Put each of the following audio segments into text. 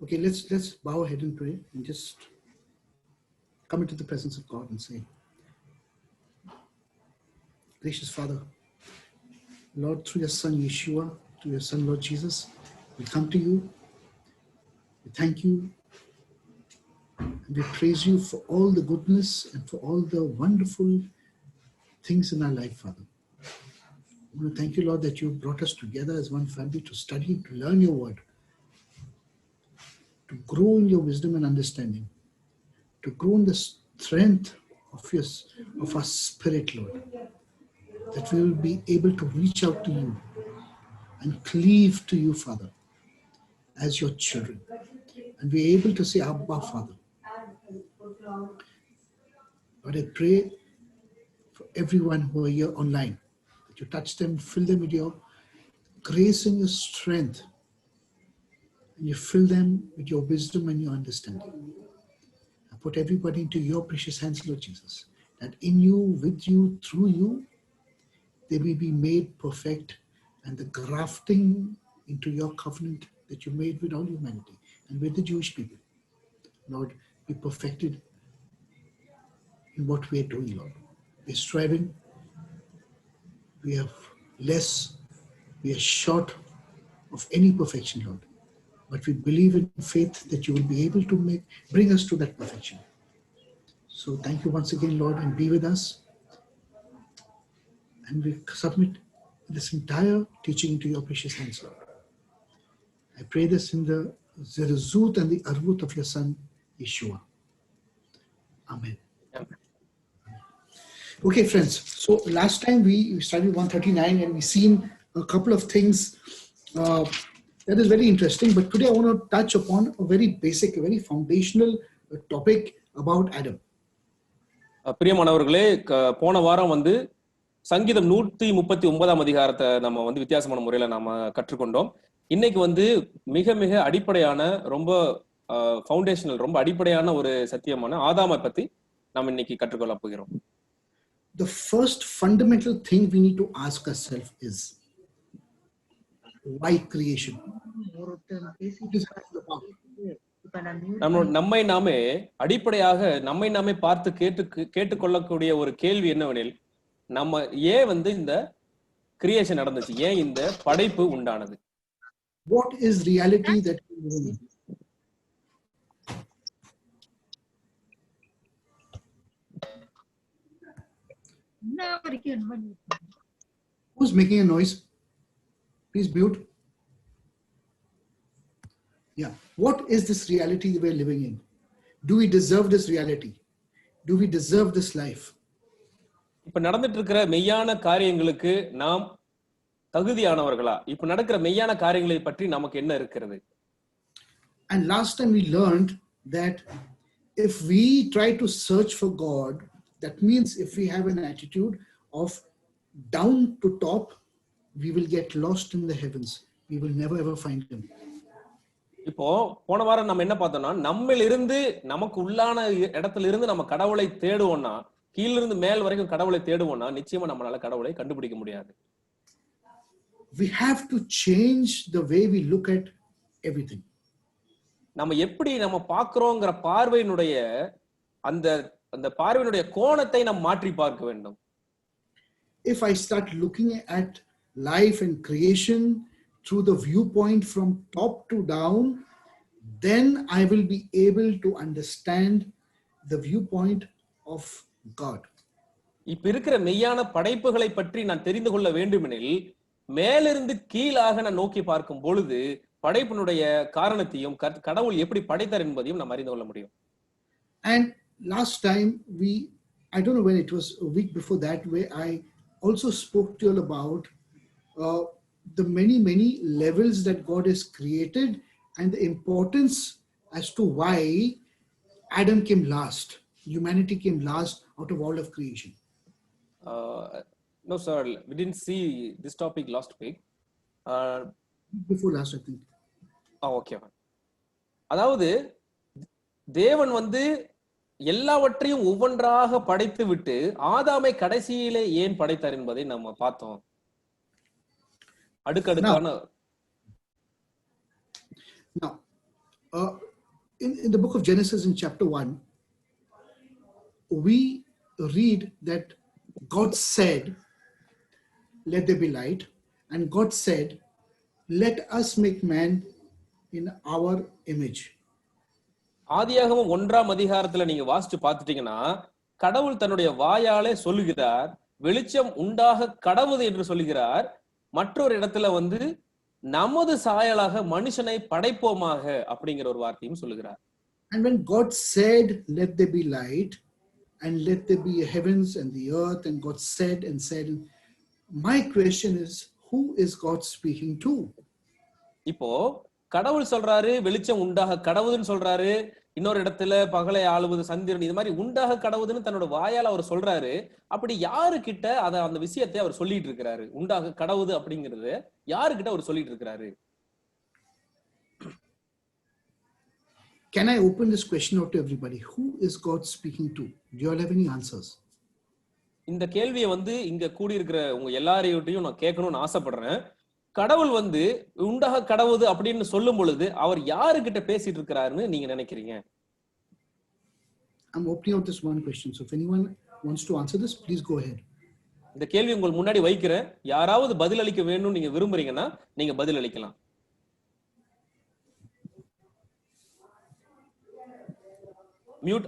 Okay, let's bow our head and pray and just come into the presence of God and say, gracious Father, Lord, through your Son Yeshua, through your Son Lord Jesus, we come to you. We thank you and we praise you for all the goodness and for all the wonderful things in our life, Father. I want to thank you, Lord, that you brought us together as one family to study, to learn your word, to grow in your wisdom and understanding, to grow in the strength of our spirit, Lord, that we will be able to reach out to you and cleave to you, Father, as your children, and be able to say, Abba, Father. Lord, I pray for everyone who are here online, that you touch them, fill them with your grace and your strength, and you fill them with your wisdom and your understanding. I put everybody into your precious hands, Lord Jesus, that in you, with you, through you, they may be made perfect, and the grafting into your covenant that you made with all humanity and with the Jewish people, Lord, be perfected in what we are doing, Lord. We're striving, we are less, we are short of any perfection, Lord. But we believe in faith that you will be able to bring us to that perfection. So thank you once again, Lord, and be with us. And we submit this entire teaching into your precious hands, Lord. I pray this in the Zerazut and the Arvut of your Son, Yeshua. Amen. Okay, friends. So last time we studied 139 and we've seen a couple of things that is very interesting. But today I want to touch upon a very basic, a very foundational topic about Adam. பிரியமானவர்களே, போன வாரம் வந்து சங்கீதம் 139ஆம் அதிகாரத்தை நம்ம வந்து வித்தியாசமான முறையில நாம கற்றுக்கொண்டோம். இன்னைக்கு வந்து மிக மிக அடிப்படையான, ரொம்ப ஃபவுண்டேஷனல், ரொம்ப அடிப்படையான ஒரு சத்தியமான ஆதாமை பத்தி நாம் இன்னைக்கு கற்றுக்கொள்ள போகிறோம். The first fundamental thing we need to ask ourselves is, why creation? நம்மை நாமே அடிப்படையாக நம்மை நாமே பார்த்து கேட்டுக்கொள்ளக்கூடிய ஒரு கேள்வி என்னவெனில், நம்ம ஏன் வந்து இந்த கிரியேஷன் நடந்துச்சு, ஏன் இந்த படைப்பு உண்டானது? What is reality that we live in? Who's making a noise? Please mute. Yeah. What is this reality that we're living in? Do we deserve this reality? Do we deserve this life? இப்ப நடந்துட்டு இருக்கிற மெய்யான காரியங்களுக்கு நாம் தகுதியானவர்களா? இப்ப நடக்கிற மெய்யான காரியங்களை பற்றி நமக்கு என்ன இருக்கிறது? And last time we learned that if we try to search for God, that means if we have an attitude of down to top, we will get lost in the heavens. We will never ever find him. இப்போ போன வாரம் நம்ம என்ன பார்த்தோம்னா, நம்மில் இருந்து நமக்கு உள்ளான இடத்துல இருந்து நம்ம கடவுளை தேடுவோம்னா, கீழிருந்து மேல் வரைக்கும் கடவுளை தேடுவோம்னா நிச்சயமா நம்மளால கடவுளை கண்டுபிடிக்க முடியாது. We have to change the way we look at everything. நம்ம எப்படி நம்ம பார்க்கிறோம்ங்கற பார்வையினுடைய அந்த பார்வையினுடைய கோணத்தை நாம் மாற்றி பார்க்க வேண்டும். If I start looking at life and creation through the viewpoint from top to down, then I will be able to understand the viewpoint of God. இப்ப இருக்கிற மெய்யான படைப்புகளை பற்றி நான் தெரிந்து கொள்ள வேண்டுமெனில், மேலிருந்து கீழாக நான் நோக்கி பார்க்கும் பொழுது படைப்பினுடைய காரணத்தையும் கடவுள் எப்படி படைத்தார் என்பதையும் நாம் அறிந்து கொள்ள முடியும். And last time I don't know when it was, a week before that, where I also spoke to you all about the many levels that God has created and the importance as to why Adam came last, humanity came last out of all of creation. No sir, we didn't see this topic last week. Before last, I think. Okay. அதாவது தேவன் வந்து எல்லாவற்றையும் ஒவ்வொன்றாக படைத்து விட்டு ஆதாமை கடைசியிலே ஏன் படைத்தார் என்பதை நம்ம பார்த்தோம். அடுக்கடுக்கான. Now, In the book of Genesis in chapter 1, we read that God said, let there be light, and God said, let us make man in our image. ஆதியாகமம் 1ஆம் அதிகாரத்துல நீங்க வாசிச்சு பார்த்துட்டீங்கன்னா கடவுள் தன்னுடைய வாயாலே சொல்லுகிறார், வெளிச்சம் உண்டாக கடவுது என்று சொல்லுகிறார். மற்றொரு இடத்துல வந்து நமது சாயலாக மனுஷனை படைப்போமாக அப்படிங்கிற ஒரு வார்த்தையும் சொல்லுகிறார். And when God said, let there be light, and let there be heavens and the earth, and God said and said, my question is, who is God speaking to? இப்போ கடவுள் சொல்றாரு வெளிச்சம் உண்டாக கடவுதுன்னு சொல்றாரு, இன்னொரு இடத்துல பகலை ஆளுவது சந்திரன், இது மாதிரி உண்டாக கடவுதுன்னு தன்னோட வாயால அவர் சொல்றாரு. அப்படி யாரு கிட்ட அந்த விஷயத்தை அவர் சொல்லிட்டு இருக்கிறாரு? உண்டாக கடவுது அப்படிங்கிறது யாரு கிட்ட அவர் சொல்லிட்டு இருக்கிறாரு? Can I open this question out to everybody? Who is God speaking to? Do you all have any answers? இந்த கேள்வியை வந்து இங்க கூடியிருக்கிற உங்க எல்லாரையும் நான் கேட்கணும்னு ஆசைப்படுறேன். கடவுள் வந்து உண்டாக கடவுது அப்படின்னு சொல்லும் பொழுது அவர் யாரு கிட்ட பேசிட்டு இருக்கிறாருன்னு நீங்க நினைக்கிறீங்க? I'm opening out this one question. So if anyone wants to answer this, please go ahead. இந்த கேள்வி உங்களுக்கு முன்னாடி வைக்கிறேன். யாராவது பதில் அளிக்க வேணும்னு நீங்க விரும்புறீங்கன்னா நீங்க பதில் அளிக்கலாம்.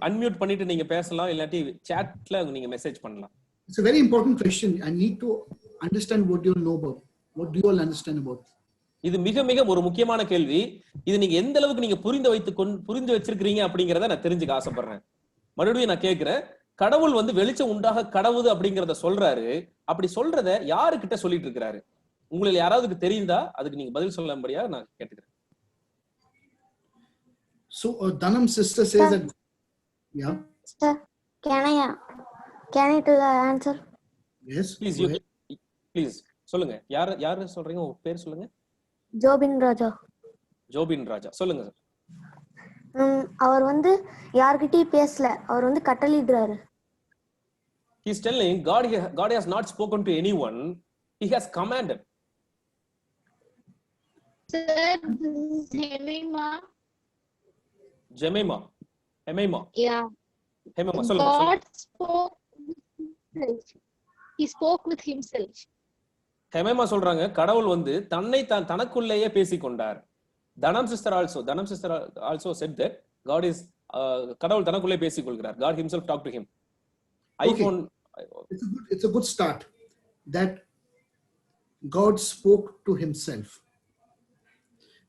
அன்மியூட் பண்ணிட்டு நீங்க பேசலாம், இல்லாட்டி சாட்ல நீங்க மெசேஜ் பண்ணலாம். It's a very important question. I need to understand what you all know about. What do you all understand about? இது மிக மிக ஒரு முக்கியமான கேள்வி. இது நீங்க எந்த அளவுக்கு நீங்க புரிந்து வச்சிருக்கீங்க அப்படிங்கறத நான் தெரிஞ்சுக்க ஆசைப்படுறேன். மறுபடியும் நான் கேட்கிறேன், கடவுள் வந்து வெளிச்சம் உண்டாக கடவுது அப்படிங்கறத சொல்றாரு. அப்படி சொல்றத யாரு கிட்ட சொல்லிட்டு இருக்கிறாரு? உங்களுக்கு யாராவதுக்கு தெரியுதா? அதுக்கு நீங்க பதில் சொல்லும்படியா நான் கேட்டுக்கிறேன். So Dhanam sister says that. Yeah. Sir, can I do the answer? Yes. Please சொல்லுங்க. யாரு சொல்றீங்க? உங்க பேர் சொல்லுங்க. ஜோபின் ராஜா. ஜோபின் ராஜா சொல்லுங்க சார். அவர் வந்து யார்கிட்டயும் பேசல, அவர் வந்து கட்டளையிடுறாரு. He is telling God has not spoken to anyone, he has commanded. Sir, this is Hemima. Hemima. Yeah. Hemima சொல்லுங்க. God spoke with himself. He spoke with himself. ஹெமேமா சொல்றாங்க கடவுள் வந்து தனக்குள்ளேயே பேசிக்கொண்டார். தனம் sister also said that God is கடவுள் தனக்குள்ளே பேசிக்கொள்கிறார். God himself talked to him. iPhone. It's a good start that God spoke to himself.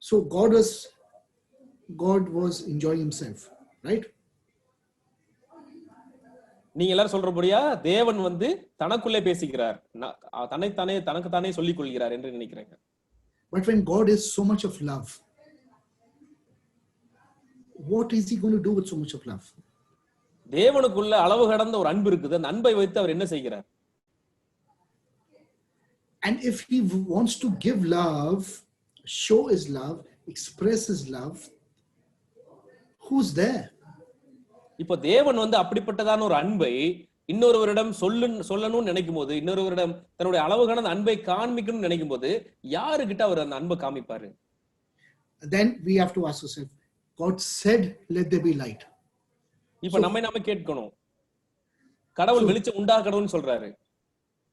So God was enjoying himself, right? நீங்க எல்லாரும் சொல்றபடியா தேவன் வந்து தனக்குள்ளே பேசிக்கிறார், தனக்குத்தானே சொல்லிக் கொள்கிறார் என்று நினைக்கிறேன். But when God is so much of love, what is he going to do with so much of love? தேவனுக்குள்ள அளவு கடந்த ஒரு அன்பு இருக்குது. அந்த அன்பை வைத்து அவர் என்ன செய்கிறார்? And if he wants to give love, show his love, express his love, who's there? இப்போ தேவன் வந்து அப்படிப்பட்டதான ஒரு அன்பை இன்னொருவரிடம் சொல்லணும்னு நினைக்கும் போது, இன்னொருவரிடம் தன்னுடைய அளவு கடந்த அன்பை காண்பிக்கணும்னு நினைக்கும் போது யாருகிட்ட அவர் அந்த அன்பை காமிப்பாரு? Then we have to ask ourselves, God said let there be light. இப்ப நாம கேட்கணும், கடவுள் வெளிச்சம் உண்டாக்கணும்னு சொல்றாரு.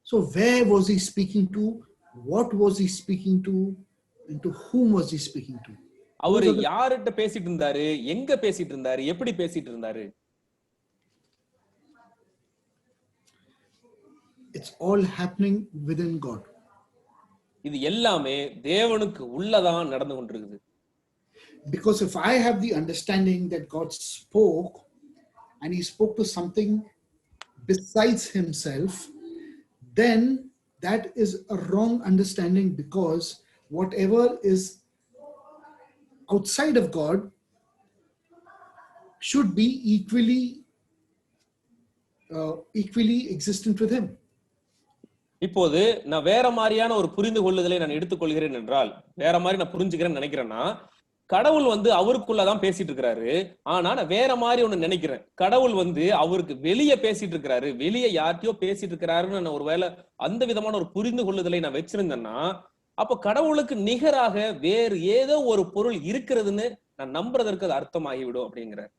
So where was he speaking to? What was he speaking to? And to whom was he speaking to? அவர் யார்கிட்ட பேசிட்டு இருந்தாரு, எங்க பேசிட்டு இருந்தாரு, எப்படி பேசிட்டு இருந்தாரு? It's all happening within God. இது எல்லாமே தேவனுக்கு உள்ளதான் நடந்து கொண்டிருக்குது. Because if I have the understanding that God spoke and he spoke to something besides himself, then that is a wrong understanding, because whatever is outside of God should be equally existent with him. இப்போது நான் வேற மாதிரியான ஒரு புரிந்து கொள்ளுதலை நான் எடுத்துக்கொள்கிறேன் என்றால், வேற மாதிரி நான் புரிஞ்சுக்கிறேன்னு நினைக்கிறேன்னா, கடவுள் வந்து அவருக்குள்ளதான் பேசிட்டு இருக்கிறாரு. ஆனா நான் வேற மாதிரி ஒண்ணு நினைக்கிறேன், கடவுள் வந்து அவருக்கு வெளியே பேசிட்டு இருக்கிறாரு, வெளியே யார்கிட்டயோ பேசிட்டு இருக்கிறாருன்னு நான் ஒருவேளை அந்த விதமான ஒரு புரிந்து கொள்ளுதலை நான் வச்சிருந்தேன்னா, அப்ப கடவுளுக்கு நிகராக வேறு ஏதோ ஒரு பொருள் இருக்கிறதுன்னு நான் நம்புறதற்கு அது அர்த்தமாகிவிடும் அப்படிங்கிறார்.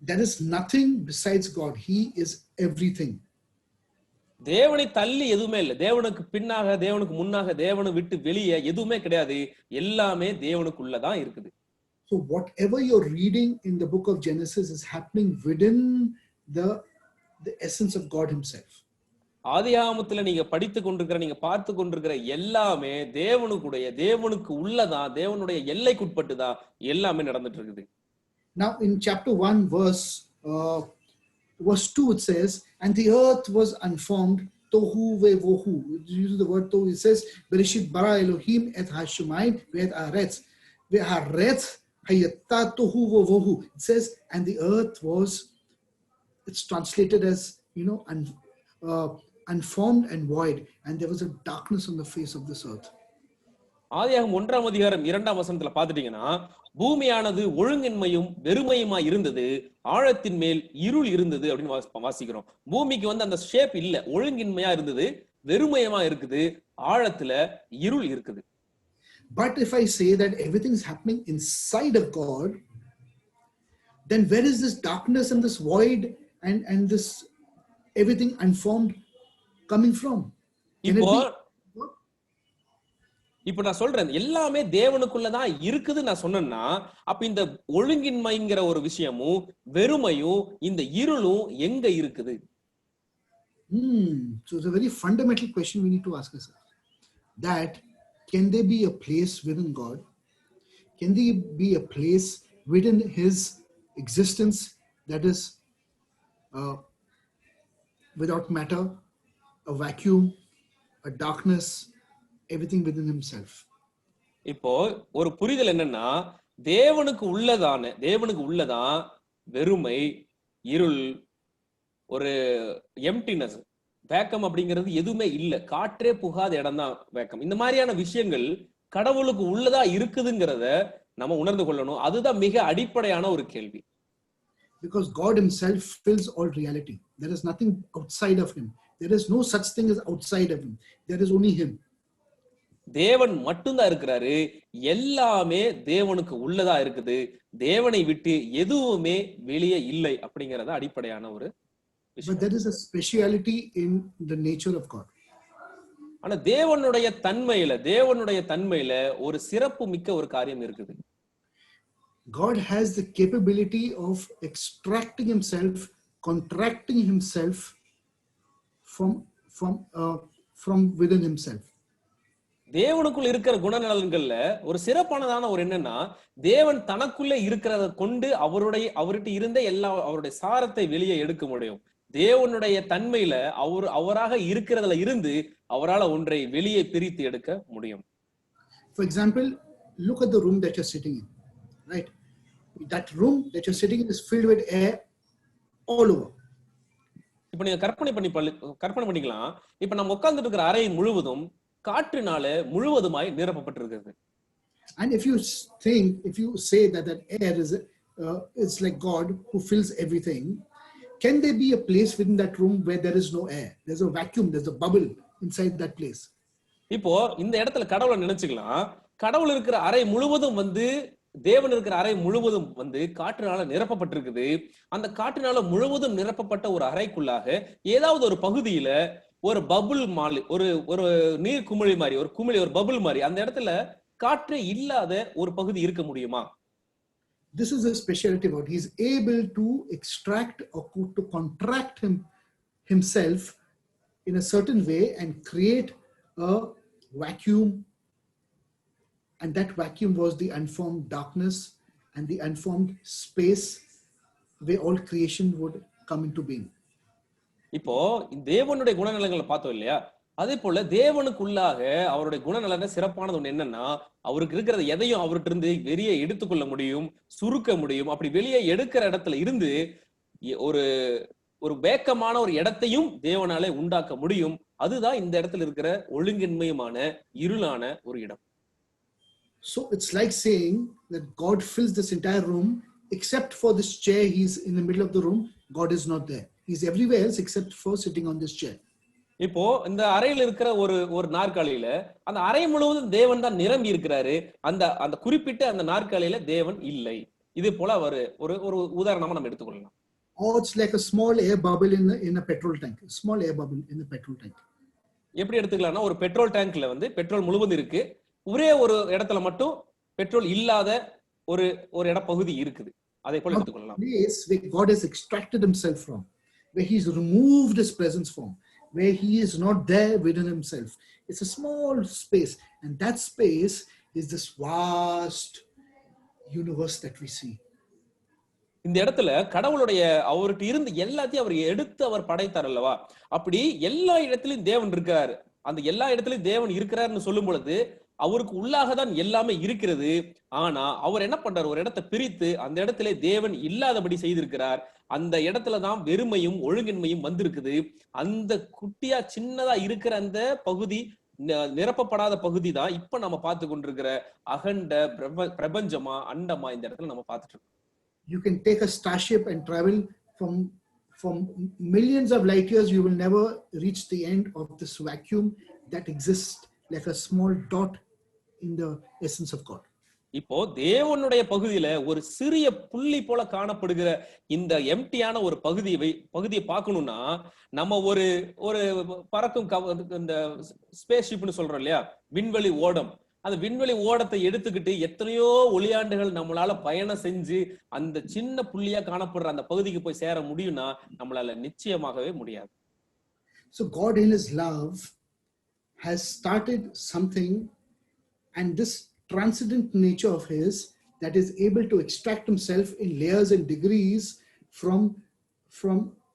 There is nothing besides God. He is everything. தேவனை தள்ளி எதுவுமே இல்லை. தேவனுக்கு பின்னாக, தேவனுக்கு முன்னாக, தேவனை விட்டு வெளியே எதுவுமே கிடையாது. எல்லாமே தேவனுக்குள்ளதான் இருக்குது. So whatever you're reading in the book of Genesis is happening within the essence of God himself. ஆதியாகமத்துல நீங்க படித்து கொண்டிருக்கிற, நீங்க பார்த்து கொண்டிருக்கிற எல்லாமே தேவனுக்கு உள்ளதான், தேவனுடைய எல்லைக்குட்பட்டுதான் எல்லாமே நடந்துட்டு இருக்குது. Now in chapter 1 verse 2 it says, and the earth was unformed, tohu vevohu. It uses the word tohu. It says, Bereshit bara Elohim et hashemayim ve'et haaretz. Ve'haaretz hayata tohu vevohu. It says, and the earth was, it's translated as, unformed and void, and there was a darkness on the face of this earth. ஆதியாகமம் 1ஆம் அதிகாரம் 2ஆம் வசனத்துல பாத்துட்டீங்கன்னா, பூமியானது ஒழுங்கின்மையும் வெறுமையுமா இருந்தது, ஆழத்தின் மேல் இருள் இருந்தது அப்படின்னு வாசிக்கிறோம். பூமிக்கு அந்த ஷேப் இல்ல, ஒழுங்கின்மையா இருந்தது, வெறுமையமா இருக்குது, ஆழத்துல இருள் இருக்குது. But if I say that everything is happening inside of God, then where is this darkness and this void and this everything unformed coming from? இப்ப நான் சொல்றேன், எல்லாமே தேவனுக்குள்ளதான் இருக்குதுன்னு நான் சொன்னேன்னா, அப்ப இந்த ஒழுங்கின்மைங்கிற ஒரு விஷயமும் வெறுமையும் இந்த இருளும் எங்க இருக்குது? So it's a very fundamental question we need to ask ourselves. That can there be a place within God? Can there be a place within his existence that is without matter, a vacuum, a darkness, everything within himself? இப்போ ஒரு புரிதல் என்னன்னா, தேவனுக்கு உள்ளதான் வெறுமை, இருள், ஒரு எம்ப்டினஸ், vacuum அப்படிங்கிறது எதுவுமே இல்ல, காற்றே புகாத இடம் தான் வேக்கம். இந்த மாதிரியான விஷயங்கள் கடவுளுக்கு உள்ளதா இருக்குதுங்கிறத நம்ம உணர்ந்து கொள்ளணும். அதுதான் மிக அடிப்படையான ஒரு கேள்வி. Because God himself fills all reality. There is nothing outside of him. There is no such thing as outside of him. There is only him. தேவன் மட்டும்தான் இருக்கிறாரு, எல்லாமே தேவனுக்கு உள்ளதா இருக்குது, தேவனை விட்டு எதுவுமே வெளியே இல்லை அப்படிங்கறத அடிப்படையான ஒரு விஷயம். But there is a speciality in the nature of God. ஆனா தேவனுடைய தன்மையில ஒரு சிறப்பு மிக்க ஒரு காரியம் இருக்குது. God has the capability of extracting himself, contracting himself from within himself. தேவனுக்குள் இருக்கிற குணநலன்கள்ல ஒரு சிறப்பானதான ஒரு என்னன்னா, தேவன் தனக்குள்ள இருக்கிறத கொண்டு அவர்கிட்ட இருந்த எல்லா அவருடைய சாரத்தை வெளியே எடுக்க முடியும். தேவனுடைய தன்மையில அவராக இருக்கிறதுல இருந்து அவரால் ஒன்றை வெளியே பிரித்து எடுக்க முடியும். For example, look at the room that you're sitting in, right? That room that you're sitting in is filled with air all over. இப்ப நீங்க கற்பனை பண்ணிக்கலாம், இப்ப நம்ம உட்கார்ந்துட்டு இருக்கிற அறை முழுவதும் காற்றினால முழுவதுமாய் நிரப்பப்பட்டிருக்கிறது. And if you say that air is like God who fills everything, can there be a place within that room where there is no air? There's a vacuum, there's a bubble inside that place. இப்போ இந்த இடத்துல கடவுளை நினைச்சுக்கலாம், கடவுள் இருக்கிற அறை முழுவதும் தேவன் இருக்கிற அறை முழுவதும் காற்றினால நிரப்பப்பட்டிருக்குது. அந்த காற்றினால முழுவதும் நிரப்பப்பட்ட ஒரு அறைக்குள்ளாக ஏதாவது ஒரு பகுதியில ஒரு பபுள் மாதிரி, ஒரு நீர் குமிழி மாதிரி, ஒரு பபுள் மாதிரி, அந்த இடத்துல காற்றே இல்லாத ஒரு பகுதி இருக்க முடியுமா? This is a specialty about he is able to extract or to contract himself in a certain way and create a vacuum, and that vacuum was the unformed darkness and the unformed space where all creation would come into being. இப்போ தேவனுடைய குணநலங்களை பார்த்தோம் இல்லையா, அதே போல தேவனுக்குள்ளாக அவருடைய குணநலன சிறப்பானது ஒண்ணு என்னன்னா, அவருக்கு இருக்கிறத எதையும் அவர்கிட்ட இருந்து வெளியே எடுத்துக்கொள்ள முடியும், சுருக்க முடியும். அப்படி வெளியே எடுக்கிற இடத்துல இருந்து ஒரு வேக்கமான ஒரு இடத்தையும் தேவனாலே உண்டாக்க முடியும். அதுதான் இந்த இடத்துல இருக்கிற ஒழுங்கின்மையுமான இருளான ஒரு இடம். So it's like saying that God fills this entire room, except for this chair. He's in the middle of the room. God is not there. He's everywhere else except for sitting on this chair. இப்போ இந்த அறையில் இருக்கிற ஒரு நாற்காலியில அந்த அறை முழுவதும் தேவன் தான் நிரம்பி இருக்கிறாரு. அந்த அந்த குறிப்பிட்ட அந்த நாற்காலியில தேவன் இல்லை. இது போல ஒரு உதாரணமா நம்ம எடுத்துக்கொள்ளலாம். Or it's like a small air bubble in a petrol tank. A small air bubble in a petrol tank. எப்படி எடுத்துக்கலாம்னா ஒரு பெட்ரோல் டேங்க்ல வந்து பெட்ரோல் முழுவதும் இருக்கு. ஒரே ஒரு இடத்துல மட்டும் பெட்ரோல் இல்லாத ஒரு இட பகுதி இருக்குது. அதை போல எடுத்துக்கொள்ளலாம். Place where God has extracted himself from, where he's removed his presence from, where he is not there within himself. It's a small space, and that space is this vast universe that we see. இந்த இடத்துல கடவுளுடைய அவருக்கு இருந்து எல்லாத்தையும் அவர் எடுத்து அவர் படைத்தார் அல்லவா? அப்படி எல்லா இடத்திலும் தேவன் இருக்கிறார். அந்த எல்லா இடத்திலும் தேவன் இருக்கிறார்னு சொல்லும் பொழுது அவருக்கு உள்ளாக தான் எல்லாமே இருக்கிறது. ஆனா அவர் என்ன பண்றார்? ஒரு இடத்தை பிரித்து அந்த இடத்திலே தேவன் இல்லாதபடி செய்திருக்கிறார். அந்த இடத்துல தான் வெறுமையும் ஒழுங்கின்மையும் வந்திருக்குது. அந்த குட்டியா சின்னதா இருக்கிற அந்த பகுதி, நிரப்பப்படாத பகுதி தான் இப்ப நம்ம பார்த்து கொண்டிருக்கிற அகண்ட பிரபஞ்சமா அண்டமா இந்த இடத்துல நம்ம பார்த்துட்டு இருக்கோம். You can take a starship and travel from millions of light years. You will never reach the end of this vacuum that exists like a small dot in the essence of God. இப்போ தேவனுடைய பகுதியில ஒரு சிறிய புள்ளி போல காணப்படுகிற இந்த எம்டியான ஒரு பகுதியை பார்க்கணும்னா நம்ம ஒரு பறக்கும் இந்த ஸ்பேஸ் ஷிப்னு சொல்றோம் இல்லையா, விண்வெளி ஓடம். அந்த விண்வெளி ஓடத்தை எடுத்துக்கிட்டு எத்தனையோ ஒளியாண்டுகள் நம்மளால பயணம் செஞ்சு அந்த சின்ன புள்ளியா காணப்படுற அந்த பகுதிக்கு போய் சேர முடியும்னா நம்மளால நிச்சயமாகவே முடியாது. So God in his love has started something, and this transcendent nature of his that is able to extract himself in layers and degrees from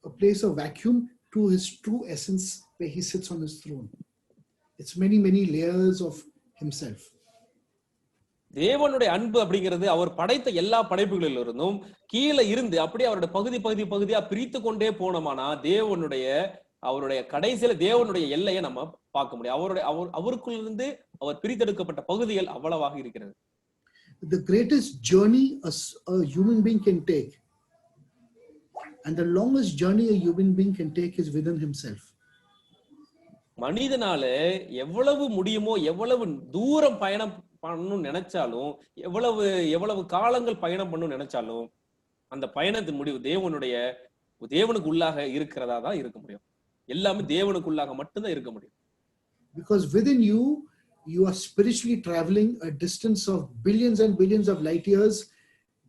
a place of vacuum to his true essence where he sits on his throne. It's many layers of himself. தேவனுடைய அன்பு அப்படிங்கிறது அவர் படைத்த எல்லா படைப்புகளில் இருந்தும் கீழே இருந்து அப்படியே அவருடைய பகுதியா பிரித்து கொண்டே போனோமானா அவருடைய கடைசியில தேவனுடைய எல்லையை நம்ம பார்க்க முடியும். அவருக்குள்ள இருந்து அவர் பிரித்தெடுக்கப்பட்ட பகுதிகள் அவ்வளவாக இருக்கிறது. The greatest journey a human being can take, and the longest journey a human being can take, is within himself. மனிதனால எவ்வளவு முடியுமோ, எவ்வளவு தூரம் பயணம் பண்ணணும்னு நினைச்சாலும், எவ்வளவு காலங்கள் பயணம் பண்ணணும்னு நினைச்சாலும் அந்த பயணத்தின் முடிவு தேவனுக்கு உள்ளாக இருக்கிறதா தான் இருக்க முடியும். எல்லாமே தேவனுக்குள்ளாக மட்டும்தான் இருக்க முடியும். Because within you are spiritually traveling a distance of billions and billions of light years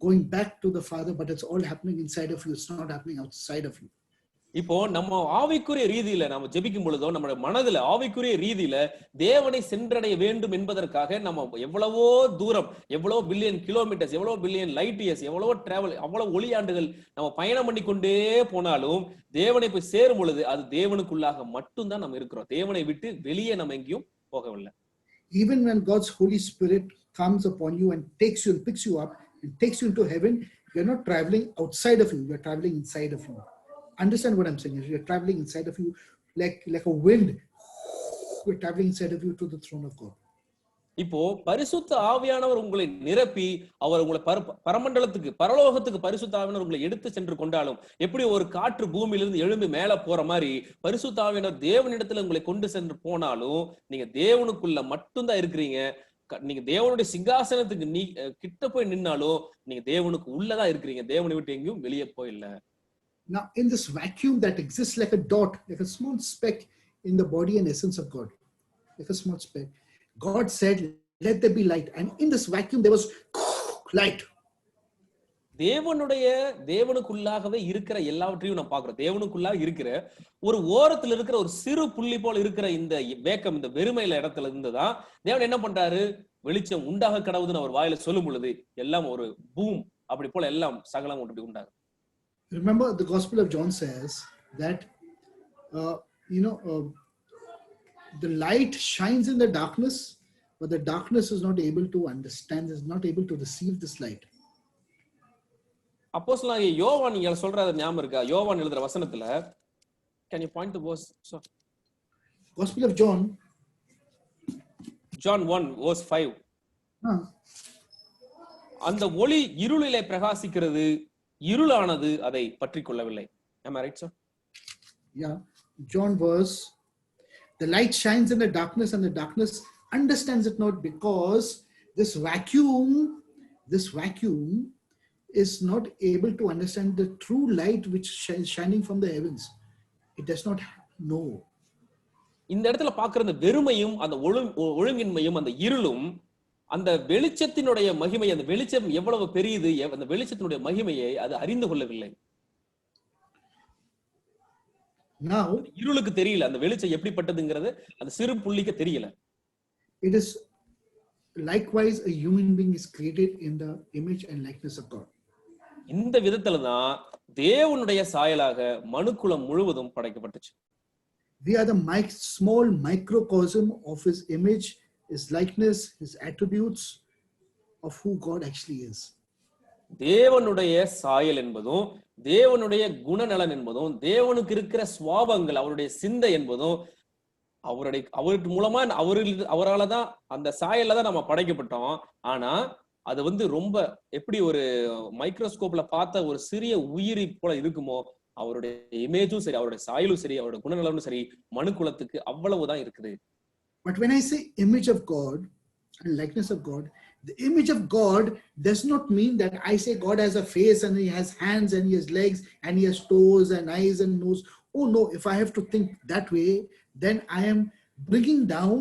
going back to the Father, but it's all happening inside of you. It's not happening outside of you. இப்போ நம்ம ஆவிக்குரிய ரீதியில நம்ம ஜெபிக்கும் பொழுதோ நம்முடைய மனதுல ஆவிக்குரிய ரீதியில தேவனை சென்றடைய வேண்டும் என்பதற்காக நம்ம எவ்வளவோ தூரம், எவ்வளவு பில்லியன் கிலோமீட்டர்ஸ், எவ்வளவு பில்லியன் லைட் இயர்ஸ், எவ்வளவு டிராவல், அவ்வளவு ஒளியாண்டுகள் நம்ம பயணம் பண்ணி கொண்டே போனாலும் தேவனை போய் சேரும் பொழுது அது தேவனுக்குள்ளாக மட்டும்தான் நம்ம இருக்கிறோம். தேவனை விட்டு வெளியே நம்ம எங்கேயும் போகவில்லை. Even when God's Holy Spirit comes upon you and takes you and picks you up and takes you into heaven, you're not traveling outside of you, you're traveling inside of you. Understand what I'm saying? You're traveling inside of you like a wind. You're traveling inside of you to the throne of God. இப்போ பரிசுத்த ஆவியானவர் உங்களை நிரப்பி அவர் உங்களை பரமண்டலத்துக்கு, பரலோகத்துக்கு பரிசுத்த ஆவியானவர் உங்களை எடுத்து சென்று கொண்டாலும், எப்படி ஒரு காற்று பூமியிலிருந்து எழும்பி மேல போற மாதிரி பரிசுத்த ஆவியானவர் தேவனிடத்துல உங்களை கொண்டு சென்று போனாலும் நீங்க தேவனுக்குள்ள மட்டும்தான் இருக்கிறீங்க. நீங்க தேவனுடைய சிங்காசனத்துக்கு கிட்ட போய் நின்னாலும் நீங்க தேவனுக்கு உள்ளதான் இருக்கிறீங்க. தேவனை விட்டு எங்கேயும் வெளியே போயில்ல. Now, in this vacuum that exists like a dot, like a small speck in the body and essence of God, like a small speck, God said, "Let there be light." And in this vacuum, there was light. தேவனுக்குள்ளாகவே இருக்கிற எல்லாவற்றையும் நான் பார்க்கிறோம். தேவனுக்குள்ளாக இருக்கிற ஒரு ஓரத்துல இருக்கிற ஒரு சிறு புள்ளி போல இருக்கிற இந்த வேக்கம், இந்த வெறுமையில இடத்துல இருந்துதான் தேவன் என்ன பண்றாரு? வெளிச்சம் உண்டாக கடவுதுன்னு அவர் வாயில சொல்லும் பொழுது எல்லாம் ஒரு பூம் அப்படி போல எல்லாம் சகலம் அப்படி உண்டாகும். Remember, the Gospel of John says that the light shines in the darkness, but the darkness is not able to understand, is not able to receive this light. அப்போஸ்தலனாகிய யோவான் நீங்க சொல்றது ஞாபகம் இருக்கா? யோவான் எழுதுற வசனத்துல, can you point the verse? Gospel of John 1 verse 5. அந்த ஒளி இருளிலே பிரகாசிக்கிறது, இருளானது அதை பற்றி கொள்ளவில்லை. Am I right, sir? Yeah, John verse The light shines in the darkness and the darkness understands it not, because this vacuum is not able to understand the true light which is shining from the heavens. It does not know. இந்த இடத்துல பார்க்கிற அந்த வெறுமையும் அந்த ஒழுங்கின்மையும் அந்த இருளும் அந்த வெளிச்சத்தினுடைய மகிமை, அந்த வெளிச்சம் எவ்வளவு பெரியது, அந்த வெளிச்சத்தினுடைய மகிமையை அது அறிந்து கொள்ளவில்லை. Now இருளுக்கு தெரியல அந்த வெளிச்சம் எப்படிப்பட்டதுங்கிறது அந்த சிறு புள்ளிக்கு தெரியல. It is likewise a human being is created in the image and likeness of God. இந்த விதத்துல தான் தேவனுடைய சாயலாக மனுக்குலம் முழுவதும் படைக்கப்பட்டுச்சு. We are the small microcosm of his image, his likeness, his attributes of who God actually is. தேவனுடைய சாயல் என்பதும் தேவனுடைய குணநலன் என்பதும் தேவனுக்கு இருக்கிற சுவாபங்கள் அவருடைய சிந்தை என்பதும் அவருக்கு மூலமா அவரால தான் அந்த சாயல்ல தான் நம்ம படைக்கப்பட்டோம். ஆனா அது வந்து ரொம்ப எப்படி ஒரு மைக்ரோஸ்கோப்ல பார்த்த ஒரு சிறிய உயிரி போல இருக்குமோ, அவருடைய இமேஜும் சரி, அவருடைய சாயலும் சரி, அவருடைய குணநலனும் சரி, மனுக்குலத்துக்கு அவ்வளவுதான் இருக்குது. But when I say image of God and likeness of God, the image of God does not mean that I say God has a face and he has hands and he has legs and he has toes and eyes and nose. Oh no, if I have to think that way, then I am bringing down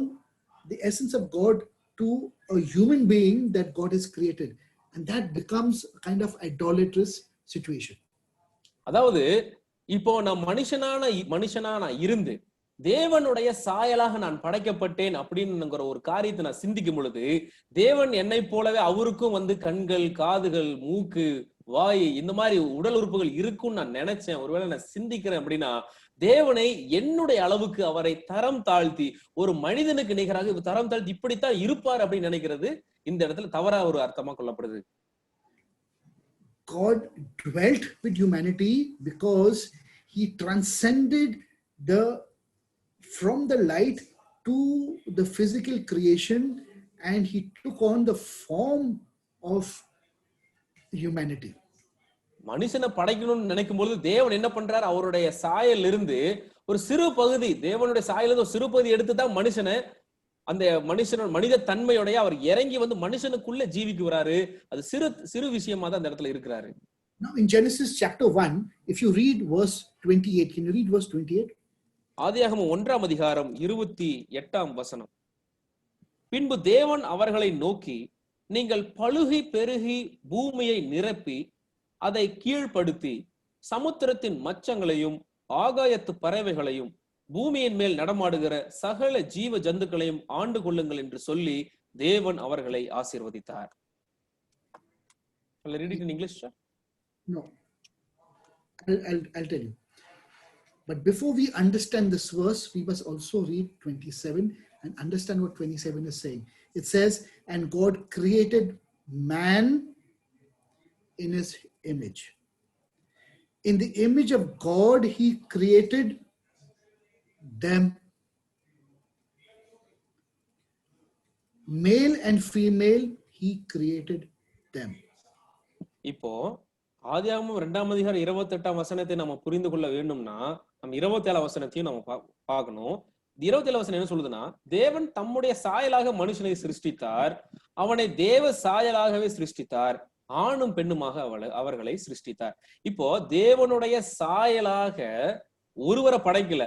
the essence of God to a human being that God has created, and that becomes a kind of idolatrous situation. அதாவது இப்போ நான் மனுஷனா இருந்து தேவனுடைய சாயலாக நான் படைக்கப்பட்டேன் அப்படின்னுங்கிற ஒரு காரியத்தை நான் சிந்திக்கும் பொழுது, தேவன் என்னை போலவே அவருக்கும் வந்து கண்கள், காதுகள், மூக்கு, வாய், இந்த மாதிரி உடல் உறுப்புகள் இருக்கும்னு நான் நினைச்சேன். ஒருவேளை நான் சிந்திக்கிறேன் அப்படின்னா, தேவனை என்னுடைய அளவுக்கு அவரை தரம் தாழ்த்தி ஒரு மனிதனுக்கு நிகராக தரம் தாழ்த்தி இப்படித்தான் இருப்பார் அப்படின்னு நினைக்கிறது இந்த இடத்துல தவறா ஒரு அர்த்தமா கொள்ளப்படுது. God dwelt with humanity because he transcended from the light to the physical creation, and he took on the form of humanity. மனுஷனை படைக்கணும்னு நினைக்கும் பொழுது தேவன் என்ன பண்றாரு, அவருடைய சாயல் இருந்து ஒரு சிறு பகுதி, தேவனுடைய சாயல் இருந்து ஒரு சிறு பகுதி எடுத்துதான் மனுஷனை அந்த மனித தன்மையோடைய அவர் இறங்கி வந்து மனுஷனுக்குள்ள ஜீவிக்கு வராரு. அது சிறு விஷயமா தான் அந்த இடத்துல இருக்கிறாரு. Now in Genesis chapter 1, if you read verse 28, can you read verse 28? ஆதியாகமம் 1ஆம் அதிகாரம் 28ஆம் வசனம். பின்பு தேவன் அவர்களை நோக்கி, நீங்கள் பலுகி பெருகி பூமியை நிரப்பி அதை கீழ்ப்படுத்தி சமுத்திரத்தின் மச்சங்களையும் ஆகாயத்து பறவைகளையும் பூமியின் மேல் நடமாடுகிற சகல ஜீவ ஜந்துக்களையும் ஆண்டு கொள்ளுங்கள் என்று சொல்லி தேவன் அவர்களை ஆசீர்வதித்தார். Read it in English, sir? No, I'll tell you. But before we understand this verse, we must also read 27 and understand what 27 is saying. It says, and God created man in his image. In the image of God, he created them. Male and female, he created them. இப்போ ஆதியாகமம் 2ஆம் அதிகாரம் 28ஆம் வசனத்தை நம்ம புரிந்து கொள்ள வேண்டும்னா நம்ம 27ஆம் வசனத்தையும் நம்ம பார்க்கணும். 27ஆம் வசனம் என்ன சொல்லுதுன்னா, தேவன் தம்முடைய சாயலாக மனுஷனை சிருஷ்டித்தார், அவனை தேவ சாயலாகவே சிருஷ்டித்தார், ஆணும் பெண்ணுமாக அவர்களை சிருஷ்டித்தார். இப்போ தேவனுடைய சாயலாக ஒருவரை படைக்கல,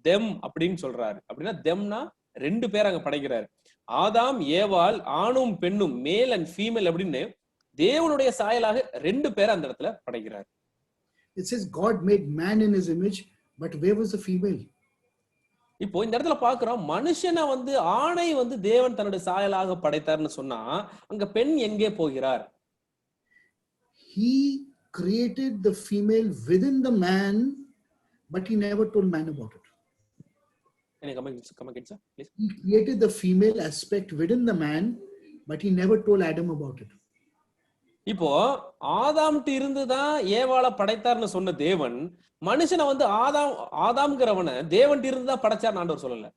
தெம் அப்படின்னு சொல்றாரு. அப்படின்னா தெம்னா 2 பேர் அங்க படைக்கிறாரு. ஆதாம் ஏவாள், ஆணும் பெண்ணும், மேல் அண்ட் ஃபீமேல் அப்படின்னு தேவனுடைய சாயலாக 2 பேர் அந்த இடத்துல படைக்கிறார். It says God made man in his image, but where was the female? இப்போ இந்த இடத்துல பாக்குறோம், மனுஷனை வந்து ஆணை வந்து தேவன் தன்னுடைய சாயலாக படைத்தார்னு சொன்னா அங்க பெண் எங்கே போகிறார்? He created the female within the man, but he never told man about it. Can you come again, sir, please? He created the female aspect within the man, but he never told Adam about it. இப்போ ஆதாம்ட்டு இருந்துதான் ஏவாளை படைத்தார்னு சொன்ன தேவன் மனுஷனை வந்து ஆதாம்ங்கிறவனை தேவன் இருந்துதான் படைச்சார் ஆண்டவர் சொல்லல.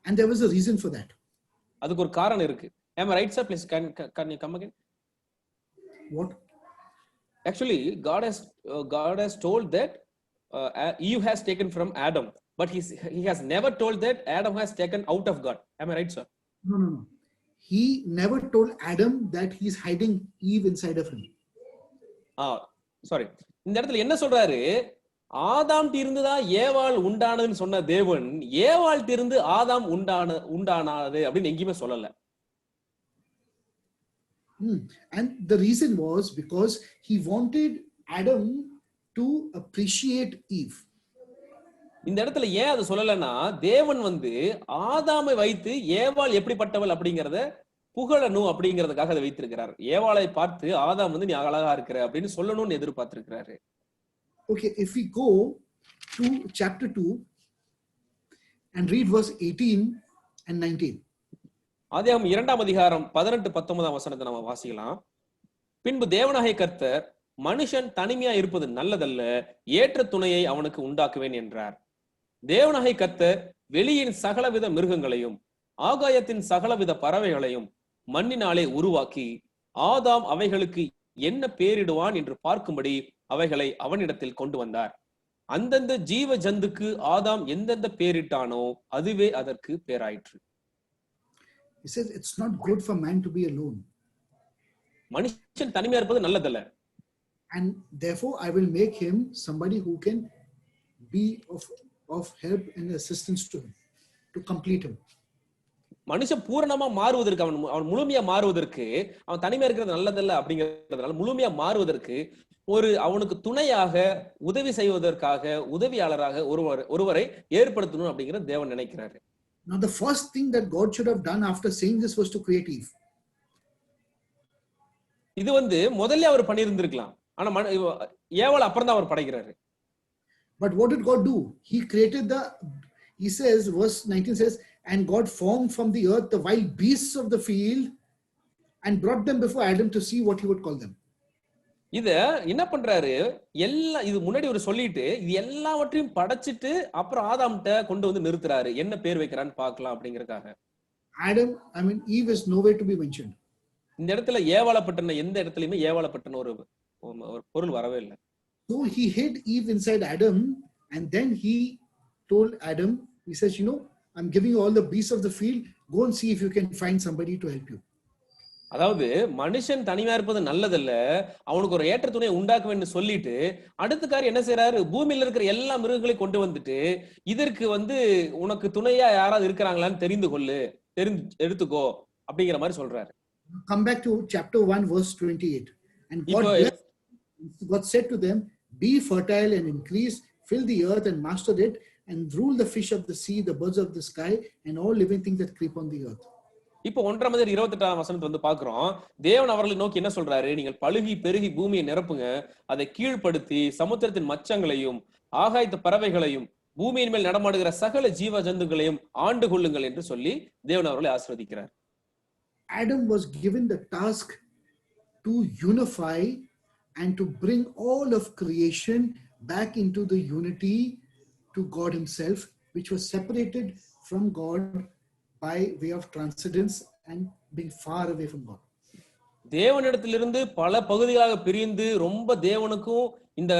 And there was a reason for that. அதுக்கு ஒரு காரணம் இருக்கு. Am I right, sir? Please can you come again? What? Actually, God has told that Eve has taken from Adam. but he has never told that Adam has taken out of God. Am I right, sir? No. He never told Adam that he's hiding Eve inside of him. Sorry, இந்த இடத்துல என்ன சொல்றாரு? ஆதாம் இருந்துதான் ஏவாள் உண்டானதுன்னு சொன்ன தேவன் ஏவாள் இருந்து ஆதாம் உண்டானது அப்படின்னு எங்கேயுமே சொல்லல. And the reason was because he wanted Adam to appreciate Eve. இந்த இடத்துல ஏன் அது சொல்லலன்னா, தேவன் வந்து ஆதாமை வைத்து ஏவாள் எப்படிப்பட்டவள் அப்படிங்கறத புகழணும் அப்படிங்கிறதுக்காக அதை வைத்திருக்கிறார். ஏவாளை பார்த்து ஆதாம் வந்து நீ அழகா இருக்கிற அப்படின்னு சொல்லணும்னு எதிர்பார்த்திருக்கிறாரு. Okay, if we go to chapter 2 and read verse 18 and 19. ஆதியாகமம் 2ஆம் அதிகாரம் 18-19 வசனத்தை நம்ம வாசிக்கலாம். பின்பு தேவனாகிய கர்த்தர், மனுஷன் தனிமையா இருப்பது நல்லதல்ல, ஏற்ற துணையை அவனுக்கு உண்டாக்குவேன் என்றார். தேவனாகிய கர்த்தர் வெளியின் சகலவித மிருகங்களையும் ஆகாயத்தின் சகலவித பறவைகளையும் மண்ணினாலே உருவாக்கி ஆதாம் அவைகளுக்கு என்ன பேரிடுவான் என்று பார்க்கும்படி அவைகளை அவனிடத்தில் கொண்டு வந்தார். அந்தந்த ஜீவ ஜந்துக்கு ஆதாம் எந்தெந்த பேரிட்டானோ அதுவே அதற்கு பேராயிற்று. He says it's not good for man to be alone. மனுஷன் தனிமையா இருப்பது நல்லதல்ல. And therefore I will make him somebody who can be of help and assistance to him, to complete him. மனுஷன் பூரணமா மாறுவதற்கு, அவன் முழுமையா மாறுவதற்கு, அவன் தனிமையா இருக்கிறது நல்லதல்ல அப்படிங்கிறதுனால முழுமையா மாறுவதற்கு அவனுக்கு துணையாக உதவி செய்வதற்காக உதவியாளராக ஒருவரை ஏற்படுத்தணும் அப்படிங்கிறது தேவன் நினைக்கிறாரு. Now the first thing that God should have done after saying this was to create Eve. இது வந்து முதல்ல அவர் பண்ணியிருந்திருக்கலாம். ஆனா ஏவாள் அப்புறம் தான் அவர் படைக்கிறாரு. But what did God do? He says, verse 19 says, and God formed from the earth the wild beasts of the field and brought them before Adam to see what he would call them. இத என்ன பண்றாரு? இது முன்னாடி ஒரு சொல்லிட்டு இது எல்லாவற்றையும் படைச்சிட்டு அப்புறம் ஆதாம்கிட்ட கொண்டு வந்து நிறுத்துறாரு. என்ன பேர் வைக்கிறான்னு பார்க்கலாம் அப்படிங்கறதுக்காக. Eve is nowhere to be mentioned. இந்த இடத்துல ஏவாளப்பட்டன எந்த இடத்துலயுமே ஏவாளப்பட்டன ஒரு பொருள் வரவே இல்லை. So he hid Eve inside Adam, and then he told Adam, he says, I'm giving you all the beasts of the field, go and see if you can find somebody to help you. அதாவது மனுஷன் தனிமையா இருப்பது நல்லதல்ல, அவனுக்கு ஒரு ஏற்ற துணையை உண்டாக்க வேண்டும் சொல்லிட்டு அடுத்தக்காரர் என்ன செய்யறாரு? பூமியில இருக்கிற எல்லா மிருகங்களையும் கொண்டு வந்துட்டு இதற்கு உனக்கு துணையா யாராவது இருக்கிறாங்களான்னு எடுத்துக்கோ அப்படிங்கிற மாதிரி சொல்றாரு. Come back to chapter 1 verse 28. And God said to them, be fertile and increase, fill the earth and master it, and rule the fish of the sea, the birds of the sky, and all living things that creep on the earth. இப்போ 1:28 வசனத்தை பாக்குறோம். தேவன் அவர்களை நோக்கி என்ன சொல்றாரு? நீங்கள் பழுகி பெருகி பூமியை நிரப்புங்க, அதை கீழ்ப்படுத்தி சமுத்திரத்தின் மச்சங்களையும் ஆகாயத்து பறவைகளையும் பூமியின் மேல் நடமாடுகிற சகல ஜீவ ஜந்துக்களையும் ஆண்டு கொள்ளுங்கள் என்று சொல்லி தேவன் அவர்களை ஆசீர்வதிக்கிறார். Adam was given the task to unify and to bring all of creation back into the unity to God himself, which was separated from God by way of transcendence and being far away from God. தேவனிடத்திலிருந்து பல பகுதிகளாக பிரிந்து ரொம்ப தேவனுக்கும் இந்த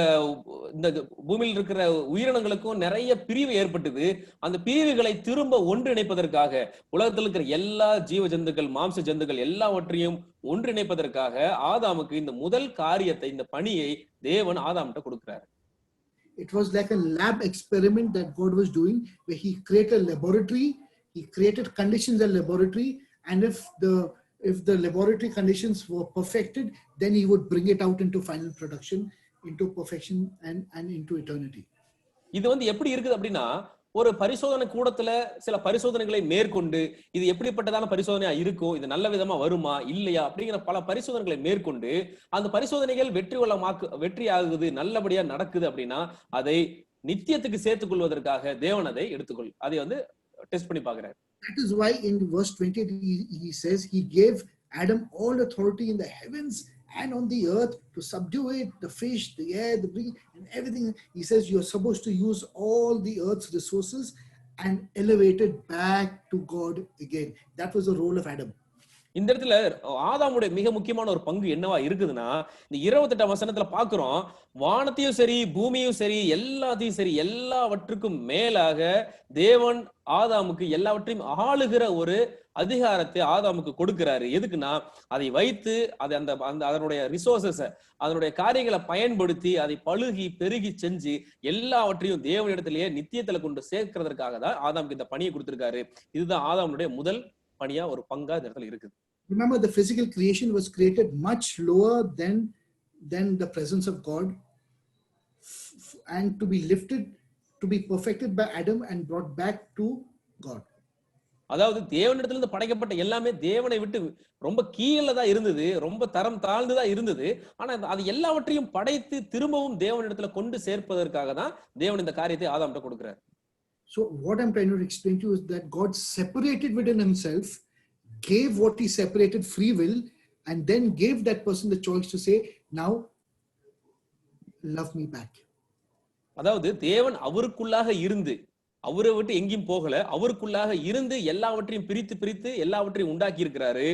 பூமியில் இருக்கிற உயிரினங்களுக்கும் நிறைய பிரிவு ஏற்பட்டது. அந்த பிரிவுகளை திரும்ப ஒன்றிணைப்பதற்காக உலகத்தில் இருக்கிற எல்லா ஜீவ ஜந்துக்கள், மாம்ச ஜந்துக்கள் எல்லாவற்றையும் ஒன்றிணைப்பதற்காக ஆதாமுக்கு இந்த முதல் காரியத்தை, இந்த பணியை தேவன் ஆதாம்கிட்ட கொடுக்கிறார். It was like a lab experiment that God was doing, where he created a laboratory, he created conditions in laboratory, and if the laboratory conditions were perfected, then he would bring it out into final production, into perfection and into eternity. இது எப்படி இருக்குது அப்படின்னா, ஒரு பரிசோதனை கூடத்துல சில பரிசோதனைகளை மேற்கொண்டு இது எப்படிப்பட்டதான பரிசோதனையா இருக்கும், இது நல்ல விதமா வருமா இல்லையா அப்படிங்கிற பல பரிசோதனைகளை மேற்கொண்டு அந்த பரிசோதனைகள் வெற்றி ஆகுது, நல்லபடியா நடக்குது அப்படின்னா அதை நித்தியத்துக்கு சேர்த்துக் கொள்வதற்காக தேவன் அதை அதை டெஸ்ட் பண்ணி பார்க்கிறார். That is why in verse 20 he says he gave Adam all authority in the heavens and on the earth to subdue it, the fish, the air, the breeze, and everything. He says you're supposed to use all the earth's resources and elevate it back to God again. That was the role of Adam. இந்த இடத்துல ஆதாமுடைய மிக முக்கியமான ஒரு பங்கு என்னவா இருக்குதுன்னா, இந்த 28ஆம் வசனத்துல பாக்குறோம், வானத்தையும் சரி பூமியும் சரி எல்லாத்தையும் சரி எல்லாவற்றுக்கும் மேலாக தேவன் ஆதாமுக்கு எல்லாவற்றையும் ஆளுகிற ஒரு அதிகாரத்தை ஆதாமுக்கு கொடுக்கிறாரு. எதுக்குன்னா, அதை வைத்து அதை அந்த அந்த அதனுடைய ரிசோர்சஸ் அதனுடைய காரியங்களை பயன்படுத்தி அதை பழுகி பெருகி செஞ்சு எல்லாவற்றையும் தேவனிடத்திலேயே நித்தியத்துல கொண்டு சேர்க்கிறதுக்காக தான் ஆதாமுக்கு இந்த பணியை கொடுத்திருக்காரு. இதுதான் ஆதாமுடைய முதல் பணியா ஒரு பங்கா இந்த இடத்துல இருக்குது. Remember, the physical creation was created much lower than the presence of God, and to be lifted, to be perfected by Adam and brought back to God. அதாவது தேவனிடத்திலிருந்து படைக்கப்பட்ட எல்லாமே தேவனை விட்டு ரொம்ப கீழே தான் இருந்தது, ரொம்ப தரம் தாழ்ந்துதான் இருந்தது. ஆனா அது எல்லாவற்றையும் படைத்து திரும்பவும் தேவனிடத்துல கொண்டு சேர்ப்பதற்காக தான் தேவன் இந்த காரியத்தை ஆதாம்கிட்ட கொடுக்கிறார். So what I'm trying to explain to you is that God separated within himself, gave what he separated, free will, and then gave that person the choice to say, now love me back. அதாவது தேவன் அவருக்குள்ளாக இருந்து, அவரை விட்டு எங்கேயும் போகல, அவருக்குள்ளாக இருந்து எல்லாவற்றையும் பிரித்து பிரித்து எல்லாவற்றையும் உண்டாக்கி இருக்கிறாரு.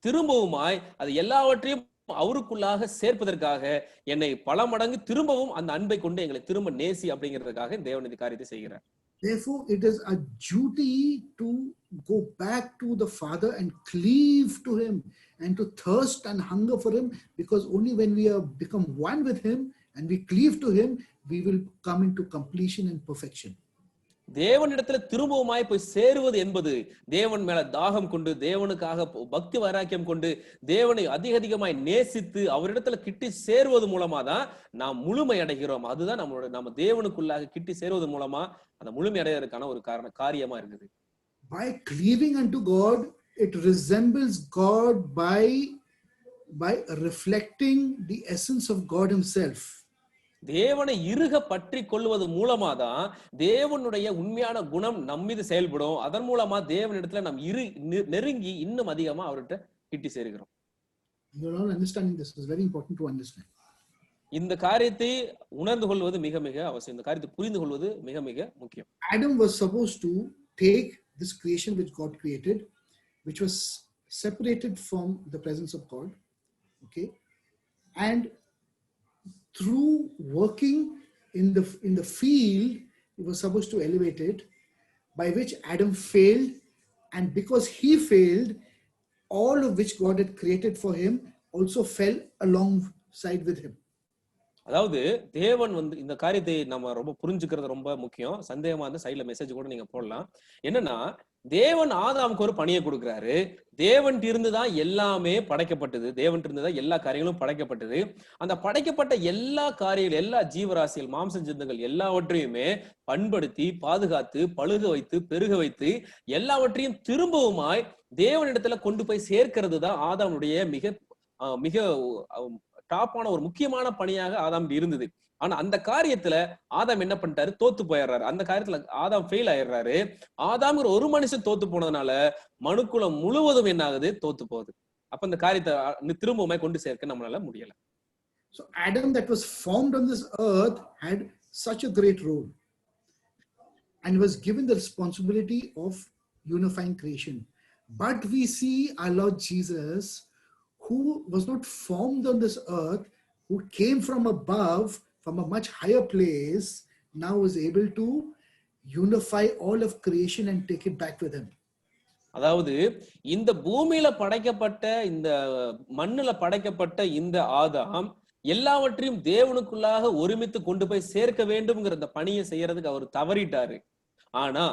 திரும்பவுமாய் அது எல்லாவற்றையும் அவருக்குள்ளாக சேர்ப்பதற்காக என்னை பல மடங்கு திரும்பவும் அந்த அன்பை கொண்டு எங்களை திரும்ப நேசி அப்படிங்கிறதுக்காக தேவன் இந்த காரியத்தை செய்கிறார். Therefore, it is a duty to go back to the Father and cleave to him and to thirst and hunger for him, because only when we have become one with him and we cleave to him, we will come into completion and perfection. தேவனிடத்துல திரும்பவுமாய் போய் சேருவது என்பது தேவன் மேல தாகம் கொண்டு தேவனுக்காக பக்தி வைராக்கியம் கொண்டு தேவனை அதிகமாய் நேசித்து அவரிடத்துல கிட்டி சேருவது மூலமா தான் நாம் முழுமை அடைகிறோம். அதுதான் நம்ம தேவனுக்குள்ளாக கிட்டி சேருவது மூலமா அந்த முழுமை அடைவதற்கான ஒரு காரியமா இருக்குது. By cleaving unto God, it resembles God by reflecting the essence of God himself. தேவனை இறுக பற்றி கொள்வது மூலமா தான் தேவனுடைய உண்மையான குணம் நம்மீது செயல்படும். அதன் மூலமா தேவனிடத்துல நாம் நெருங்கி இன்னும் அதிகமா அவர்கிட்ட கிட்டி சேருகிறோம். You're all understanding this. Is very important to understand. இந்த காரியத்தை உணர்ந்து கொள்வது மிக மிக அவசியம். இந்த காரியத்தை புரிந்து கொள்வது மிக மிக முக்கியம். Adam was supposed to take this creation which God created, which was separated from the presence of God, okay, and through working in the field, he was supposed to elevate it, by which Adam failed, and because he failed, all of which God had created for him also fell alongside with him. அதாவது தேவன் இந்த காரியத்தை நம்ம ரொம்ப புரிஞ்சுக்கிறது ரொம்ப முக்கியம். சந்தேகமா இருந்தா சைட்ல மெசேஜ் கூட நீங்க போடலாம். என்னன்னா, தேவன் ஆதாமுக்கு ஒரு பணியை கொடுக்கிறாரு. தேவன் இருந்துதான் எல்லாமே படைக்கப்பட்டது, தேவன் இருந்துதான் எல்லா காரியங்களும் படைக்கப்பட்டது. அந்த படைக்கப்பட்ட எல்லா காரியங்கள், எல்லா ஜீவராசிகள், மாம்ச ஜந்துக்கள் எல்லாவற்றையுமே பண்படுத்தி பாதுகாத்து பழுக வைத்து பெருக வைத்து எல்லாவற்றையும் திரும்பவுமாய் தேவனிடத்துல கொண்டு போய் சேர்க்கிறது தான் ஆதாமுடைய மிக மிக டாப்பான ஒரு முக்கியமான பணியாக ஆதாம் இருந்தது. ஆனா அந்த காரியத்துல ஆதாம் என்ன பண்ணிட்டாரு? தோத்து போயிடுறாரு. அந்த காரியத்துல ஆதாம் ஃபெயில் ஆயிடுறாரு. ஆதாம்ங்கிற ஒரு மனுஷன் தோத்து போனதுனால மனுக்குலம் முழுவதும் என்ன ஆகுது? தோத்து போகுது. அப்ப அந்த காரியத்தை திரும்பவுமே கொண்டு சேர்க்க நம்மளால முடியல. So Adam, that was formed on this earth, had such a great role and was given the responsibility of unifying creation. But we see our Lord Jesus, who was not formed on this earth, who came from above, from a much higher place, now is able to unify all of creation and take it back with him. அதாவது இந்த பூமியில படைக்கப்பட்ட, இந்த மண்ணுல படைக்கப்பட்ட இந்த ஆதாம் எல்லாவற்றையும் தேவனுக்குள்ளாக ஒருமித்து கொண்டு போய் சேர்க்க வேண்டும்ங்கிற இந்த பணியை செய்யறதுக்கு அவர் தவறிட்டாரு. ஆனா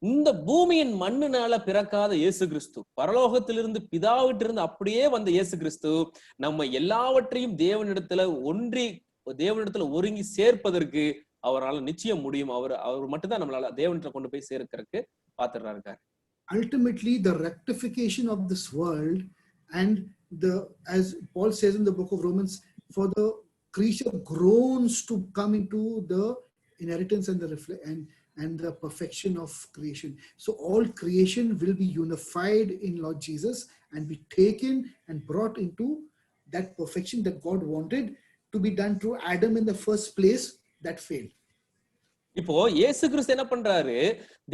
இந்த பூமியின் மண்ணுனால பிறக்காத இயேசு கிறிஸ்து, பரலோகத்திலிருந்து பிதாவிட்டிருந்து அப்படியே வந்த இயேசு கிறிஸ்து நம்ம எல்லாவற்றையும் தேவனிடத்துல ஒருங்கி சேர்ப்பதற்கு அவரால் நிச்சயம் முடியும். அவர் மட்டும்தான் நம்மளால தேவனிடத்துல கொண்டு போய் சேர்க்கிறதுக்கு பாத்துறாரு. Ultimately, the rectification of this world, and as Paul says in the book of Romans, for the creature groans to come into the inheritance and the perfection of creation. So all creation will be unified in Lord Jesus and be taken and brought into that perfection that God wanted to be done through Adam in the first place that failed. இப்போ இயேசு கிறிஸ்து என்ன பண்றாரு,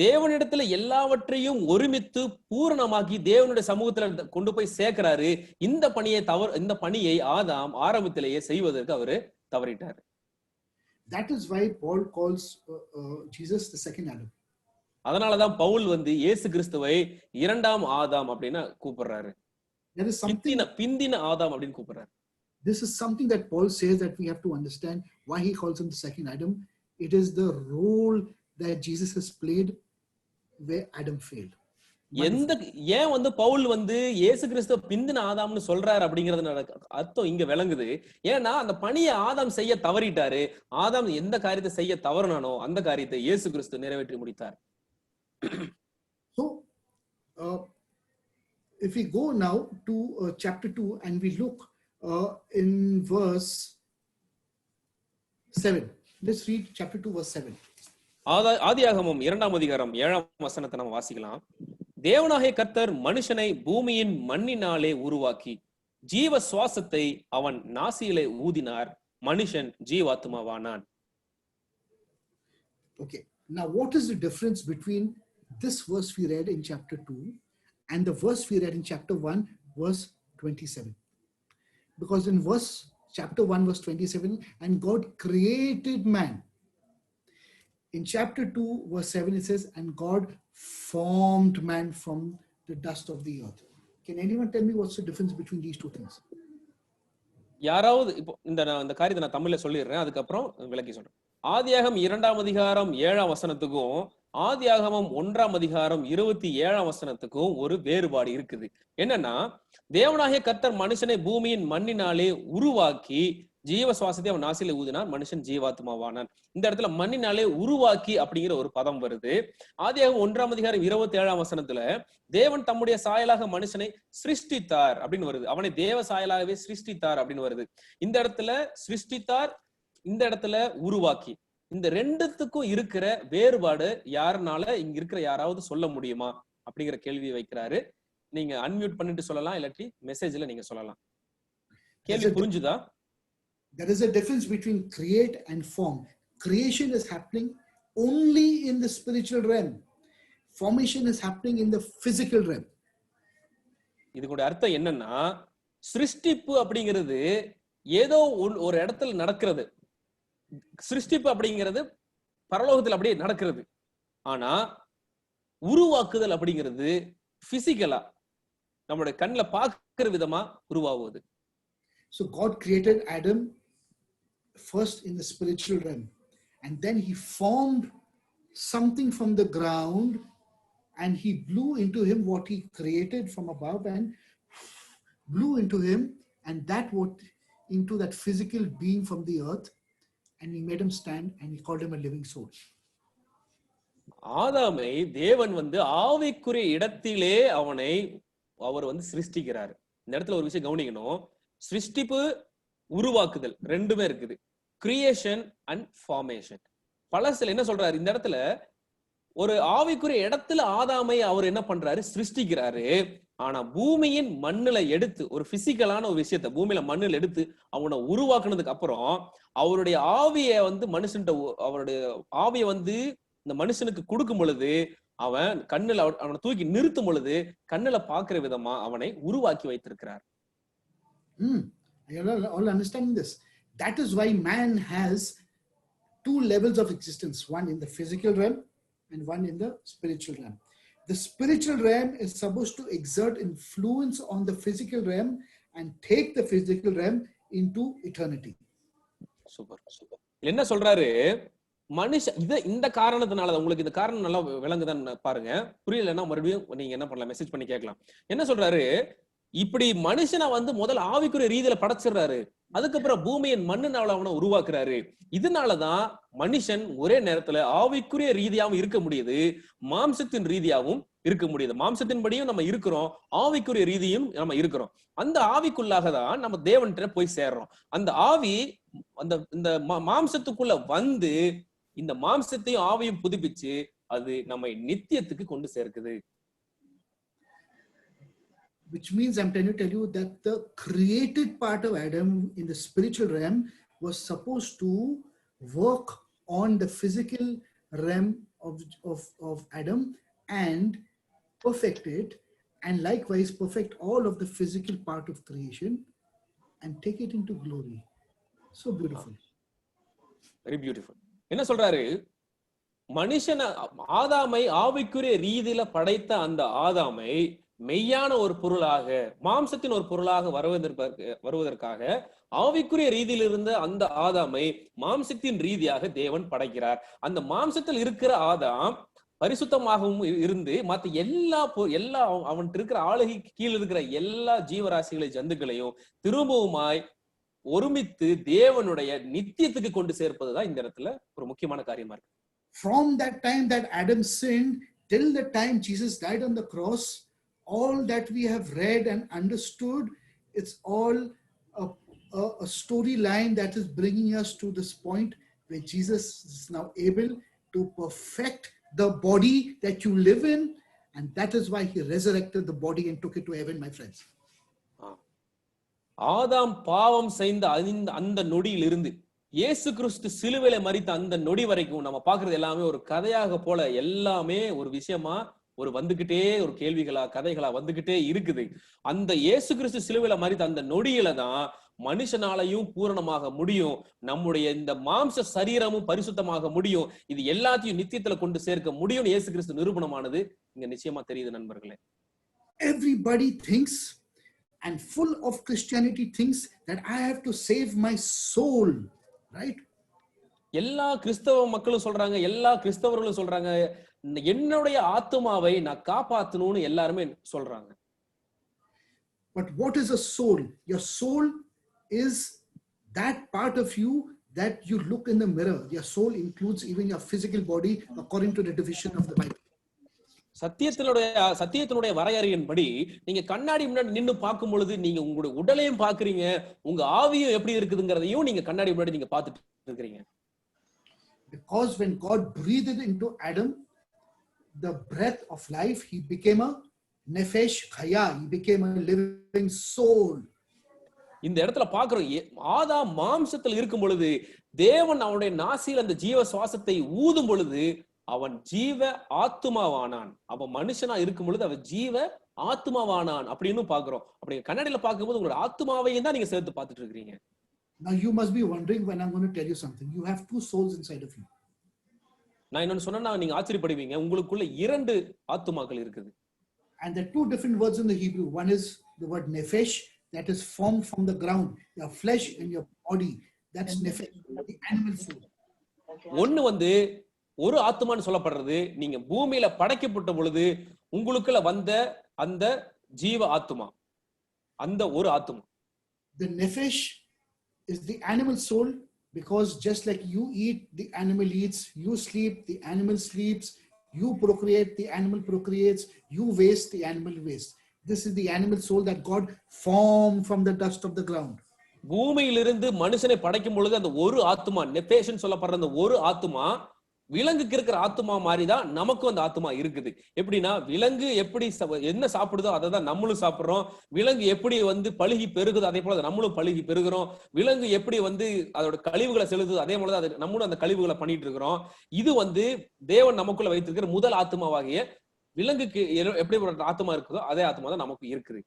தேவனிடத்துல எல்லாவற்றையும் ஒருமித்து பூரணமாக்கி தேவனுடைய சமூகத்துல கொண்டு போய் சேர்க்கிறாரு. இந்த பணியை ஆதாம் ஆரம்பத்திலேயே செய்வதற்கு அவரு தவறிட்டார். That is why Paul calls Jesus the second Adam. அதனாலதான் பவுல் வந்து இயேசு கிறிஸ்துவை இரண்டாம் ஆதாம் அப்படின்னு கூப்பிடுறாரு. There is something, பிந்தின ஆதாம் அப்படின்னு கூப்பிடுறாரு. This is something that Paul says that we have to understand why he calls him the second Adam. It is the role that Jesus has played where Adam failed. ஏன் வந்து பவுல் வந்து இயேசு கிறிஸ்துவ பிந்தின ஆதாம்னு சொல்றாரு அப்படிங்கறது அர்த்தம் இங்க விளங்குது. ஏன்னா அந்த பணியை ஆதாம் செய்ய தவறிட்டாரு. ஆதாம் எந்த காரியத்தை செய்ய தவறுனானோ அந்த காரியத்தை இயேசு கிறிஸ்து நிறைவேற்றி முடித்தார். So if we go now to chapter 2 and we look in verse 7. Let's read chapter 2 verse 7. ஆதியாகமம் 2ஆம் அதிகாரம் 7ஆம் வசனத்தை நம்ம வாசிக்கலாம். தேவனாகிய கர்த்தர் மனுஷனை பூமியின் மண்ணினாலே உருவாக்கி ஜீவ சுவாசத்தை அவன் நாசியிலே ஊதினார், மனுஷன் ஜீவாத்மாவானான். Okay, now what is the difference between this verse we read in chapter 2 and the verse we read in chapter 1 verse 27? Because in chapter 1 verse 27, and God created man. In chapter 2 verse 7 it says, and God formed man from the dust of the earth. Can anyone tell me what's the difference between these two things? யாராவது இப்போ இந்த காரியத்தை நான் தமிழ்ல சொல்லிடுறேன், அதுக்கப்புறம் விளக்கி சொல்றேன். ஆதியாகமம் 2ஆம் அதிகாரம் 7ஆம் வசனத்துக்கும் ஆதியாகமம் 1ஆம் அதிகாரம் 27ஆம் வசனத்துக்கும் ஒரு வேறுபாடு இருக்குது. என்னன்னா, தேவனாகிய கர்த்தர் மனுஷனை பூமியின் மண்ணினாலே உருவாக்கி ஜீவ சுவாசத்தை அவன் நாசியில ஊதினான், மனுஷன் ஜீவாத்மாவானான். இந்த இடத்துல மண்ணினாலே உருவாக்கி அப்படிங்கிற ஒரு பதம் வருது. ஆதியாகமம் 1ஆம் அதிகாரம் 27ஆம் வசனத்துல தேவன் தம்முடைய சாயலாக மனுஷனை சிருஷ்டித்தார் அப்படின்னு வருது. அவனை தேவ சாயலாகவே சிருஷ்டித்தார் அப்படின்னு வருது. இந்த இடத்துல சிருஷ்டித்தார், இந்த இடத்துல உருவாக்கி. இந்த ரெண்டுத்துக்கும் இருக்கிற வேறுபாடு யாருனால இங்க இருக்கிற யாராவது சொல்ல முடியுமா அப்படிங்கிற கேள்வியை வைக்கிறாரு. நீங்க அன்மியூட் பண்ணிட்டு சொல்லலாம், இல்லாட்டி மெசேஜ்ல நீங்க சொல்லலாம். கேள்வி புரிஞ்சுதா? There is a difference between create and form. Creation is happening only in the spiritual realm. Formation is happening in the physical realm. இதுக்கு அர்த்தம் என்னன்னா, சிருஷ்டிப்பு அப்படிங்கிறது ஏதோ ஒரு இடத்துல நடக்கிறது. சிருஷ்டிப்பு அப்படிங்கிறது பரலோகத்தில் அப்படியே நடக்கிறது. ஆனா உருவாக்குதல் அப்படிங்கிறது பிசிக்கலா நம்மளுடைய கண்ணுல பார்க்கிற விதமா உருவாகுது. So God created Adam first in the spiritual realm, and then he formed something from the ground and he blew into him what he created from above and blew into him, and that what into that physical being from the earth, and he made him stand and he called him a living soul. ஆதாமை தேவன் வந்து ஆவிக்குரிய இடத்திலே அவர் வந்து சிருஷ்டிக்கிறார். இந்த இடத்துல ஒரு விஷயம் கவனிக்கணும். சிருஷ்டிப்பு, உருவாக்குதல் ரெண்டுமே இருக்குது. Creation and formation. பலசில என்ன சொல்றாரு, இந்த இடத்துல ஒரு ஆவிக்குரிய இடத்துல ஆதாமை அவர் என்ன பண்றாரு, சிருஷ்டிக்கிறாரு. ஆனா பூமியின் மண்ணுல எடுத்து, ஒரு பிசிக்கலான ஒரு விஷயத்த பூமியில மண்ணுல எடுத்து அவனை உருவாக்குனதுக்கு அப்புறம் அவருடைய ஆவிய வந்து அவருடைய ஆவிய வந்து இந்த மனுஷனுக்கு கொடுக்கும் பொழுது அவன் கண்ணுல அவனை தூக்கி நிறுத்தும் பொழுது கண்ணுல பாக்குற விதமா அவனை உருவாக்கி வைத்திருக்கிறார். You all understanding this? That is why man has two levels of existence, one in the physical realm and one in the spiritual realm. The spiritual realm is supposed to exert influence on the physical realm and take the physical realm into eternity. Super. என்ன சொல்றாரு, இந்த காரணத்தினால உங்களுக்கு இந்த காரணம் நல்லா விளங்குதான்னு பாருங்க. புரியலன்னா மறுபடியும் நீங்க என்ன பண்ணலாம், மெசேஜ் பண்ணி கேட்கலாம். என்ன சொல்றாரு, இப்படி மனுஷனை வந்து முதல் ஆவிக்குரிய ரீதியில படைச்சிடுறாரு, அதுக்கப்புறம் பூமியின் மண்ணுனால அவனை உருவாக்குறாரு. இதனாலதான் மனுஷன் ஒரே நேரத்துல ஆவிக்குரிய ரீதியாவும் இருக்க முடியுது, மாம்சத்தின் ரீதியாவும் இருக்க முடியுது. மாம்சத்தின்படியும் நம்ம இருக்கிறோம், ஆவிக்குரிய ரீதியும் நம்ம இருக்கிறோம். அந்த ஆவிக்குள்ளாக தான் நம்ம தேவன்கிட்ட போய் சேர்றோம். அந்த ஆவி இந்த மாம்சத்துக்குள்ள வந்து இந்த மாம்சத்தையும் ஆவியும் புதுப்பிச்சு அது நம்மை நித்தியத்துக்கு கொண்டு சேர்க்குது. Which means I'm trying to tell you that the created part of Adam in the spiritual realm was supposed to work on the physical realm of Adam and perfect it, and likewise perfect all of the physical part of creation and take it into glory. So beautiful. Very beautiful. என்ன சொல்றாரு? மனுஷன ஆதாமை ஆவிக்குரிய ரீதியில படைத்த அந்த ஆதாமை மெய்யான ஒரு பொருளாக, மாம்சத்தின் ஒரு பொருளாக வருவதற்காக ஆவிக்குரிய ரீதியில் இருந்த அந்த ஆதாமை மாம்சத்தின் ரீதியாக தேவன் படைக்கிறார். அந்த மாம்சத்தில் இருக்கிற ஆதாம் பரிசுத்தமாகவும் இருந்து மற்ற எல்லா அவன் இருக்கிற ஆளுகை கீழ் இருக்கிற எல்லா ஜீவராசிகளை ஜந்துக்களையும் திரும்பவுமாய் ஒருமித்து தேவனுடைய நித்தியத்துக்கு கொண்டு சேர்ப்பதுதான் இந்த இடத்துல ஒரு முக்கியமான காரியமா இருக்கு. From that time that Adam sinned till the time Jesus died on the cross, all that we have read and understood, it's all a storyline that is bringing us to this point where Jesus is now able to perfect the body that you live in, and that is why he resurrected the body and took it to heaven, my friends. ஆதாம் பாவம் செய்த அந்த நொடியில் இருந்து இயேசு கிறிஸ்து சிலுவையில மரித்த அந்த நொடி வரைக்கும் நம்ம பாக்குறது எல்லாமே ஒரு கதையாக போல, எல்லாமே ஒரு விஷயமா ஒரு வந்துகிட்டே ஒரு கேள்விகளா கதைகளா வந்துகிட்டே இருக்குது. அந்த இயேசு கிறிஸ்து சிலுவையில மரித்த அந்த நொடியில தான் மனுஷனாலையும் பூரணமாக முடியும், நம்முடைய இந்த மாம்ச சரீரமும் பரிசுத்தமாக முடியும், இது எல்லாத்தையும் நித்தியத்துல கொண்டு சேர்க்க முடியும். இயேசு கிறிஸ்து நிரூபணமானது இங்க நிச்சயமா தெரியுது நண்பர்களே. Everybody thinks and full of Christianity thinks that I have to save my soul, right? எல்லா கிறிஸ்தவ மக்களும் சொல்றாங்க, எல்லா கிறிஸ்தவர்களும் சொல்றாங்க, என்னுடைய ஆத்துமாவை நான் காப்பாத்தணும்னு எல்லாருமே சொல்றாங்க. But what is a soul? Your soul is that part of you that you look in the mirror. Your soul includes even your physical body according to the division of the Bible. சத்தியத்தினுடைய வரையறையின்படி நீங்க கண்ணாடி முன்னாடி நின்னு பார்க்கும் பொழுது நீங்க உங்களுடைய உடலையும் பாக்குறீங்க, உங்க ஆவியும் எப்படி இருக்குதுங்கிறதையும் நீங்க கண்ணாடி முன்னாடி நீங்க பார்த்துட்டு இருக்கிறீங்க. Because when God breathed into Adam the breath of life, he became a nefesh chaya, he became a living soul. இந்த இடத்துல பாக்குறோம், ஆதாம் மாம்சத்தில் இருக்கும் பொழுது தேவன் அவனுடைய நாசியில் அந்த ஜீவ சுவாசத்தை ஊதும் பொழுது அவன் ஜீவ ஆத்துமாவானான். அவன் மனுஷனா இருக்கும் பொழுது அவன் ஜீவ ஆத்துமாவானான் அப்படின்னு பாக்குறோம். அப்படி கண்ணாடியில பார்க்கும்போது உங்களோட ஆத்துமாவையும் தான் நீங்க சேர்த்து பார்த்துட்டு இருக்கீங்க. Now you must be wondering when I'm going to tell you something. You have two souls inside of you. நான் இன்னொன்னு சொன்னா நீங்க ஆச்சரியப்படுவீங்க, உங்களுக்குள்ள இரண்டு ஆத்துமாக்கள் இருக்குது. And there are two different words in the Hebrew. One is the word nefesh, that is formed from the ground, your flesh and your body. That's nefesh, the animal soul. ஒன்னு வந்து ஒரு ஆத்துமான்னு சொல்லப்படுறது, நீங்க பூமியில படைக்கப்பட்ட பொழுது உங்களுக்குள்ள வந்த அந்த ஜீவ ஆத்துமா, அந்த ஒரு ஆத்துமா. The nefesh is the animal soul, because just like you eat, the animal eats, you sleep, the animal sleeps, you procreate, the animal procreates, you waste, the animal wastes. This is the animal soul that God formed from the dust of the ground. பூமியிலிருந்து மனுஷனை படைக்கும் பொழுது அந்த ஒரு ஆத்துமா, நெபேஷன் சொல்லப்படுற அந்த ஒரு ஆத்துமா விலங்குக்கு இருக்கிற ஆத்துமா மாதிரிதான் நமக்கும் அந்த ஆத்துமா இருக்குது. எப்படின்னா, விலங்கு எப்படி என்ன சாப்பிடுதோ அதை தான் நம்மளும் சாப்பிடுறோம். விலங்கு எப்படி வந்து பழுகி பெருகுதோ அதே போல நம்மளும் பழுகி பெருகிறோம். விலங்கு எப்படி வந்து அதோட கழிவுகளை செலுத்துதோ அதே போலதான் நம்மளும் அந்த கழிவுகளை பண்ணிட்டு இருக்கிறோம். இது வந்து தேவன் நமக்குள்ள வைத்திருக்கிற முதல் ஆத்துமாவாகிய விலங்குக்கு எப்படி ஒரு ஆத்துமா இருக்குதோ அதே ஆத்துமா தான் நமக்கு இருக்குது.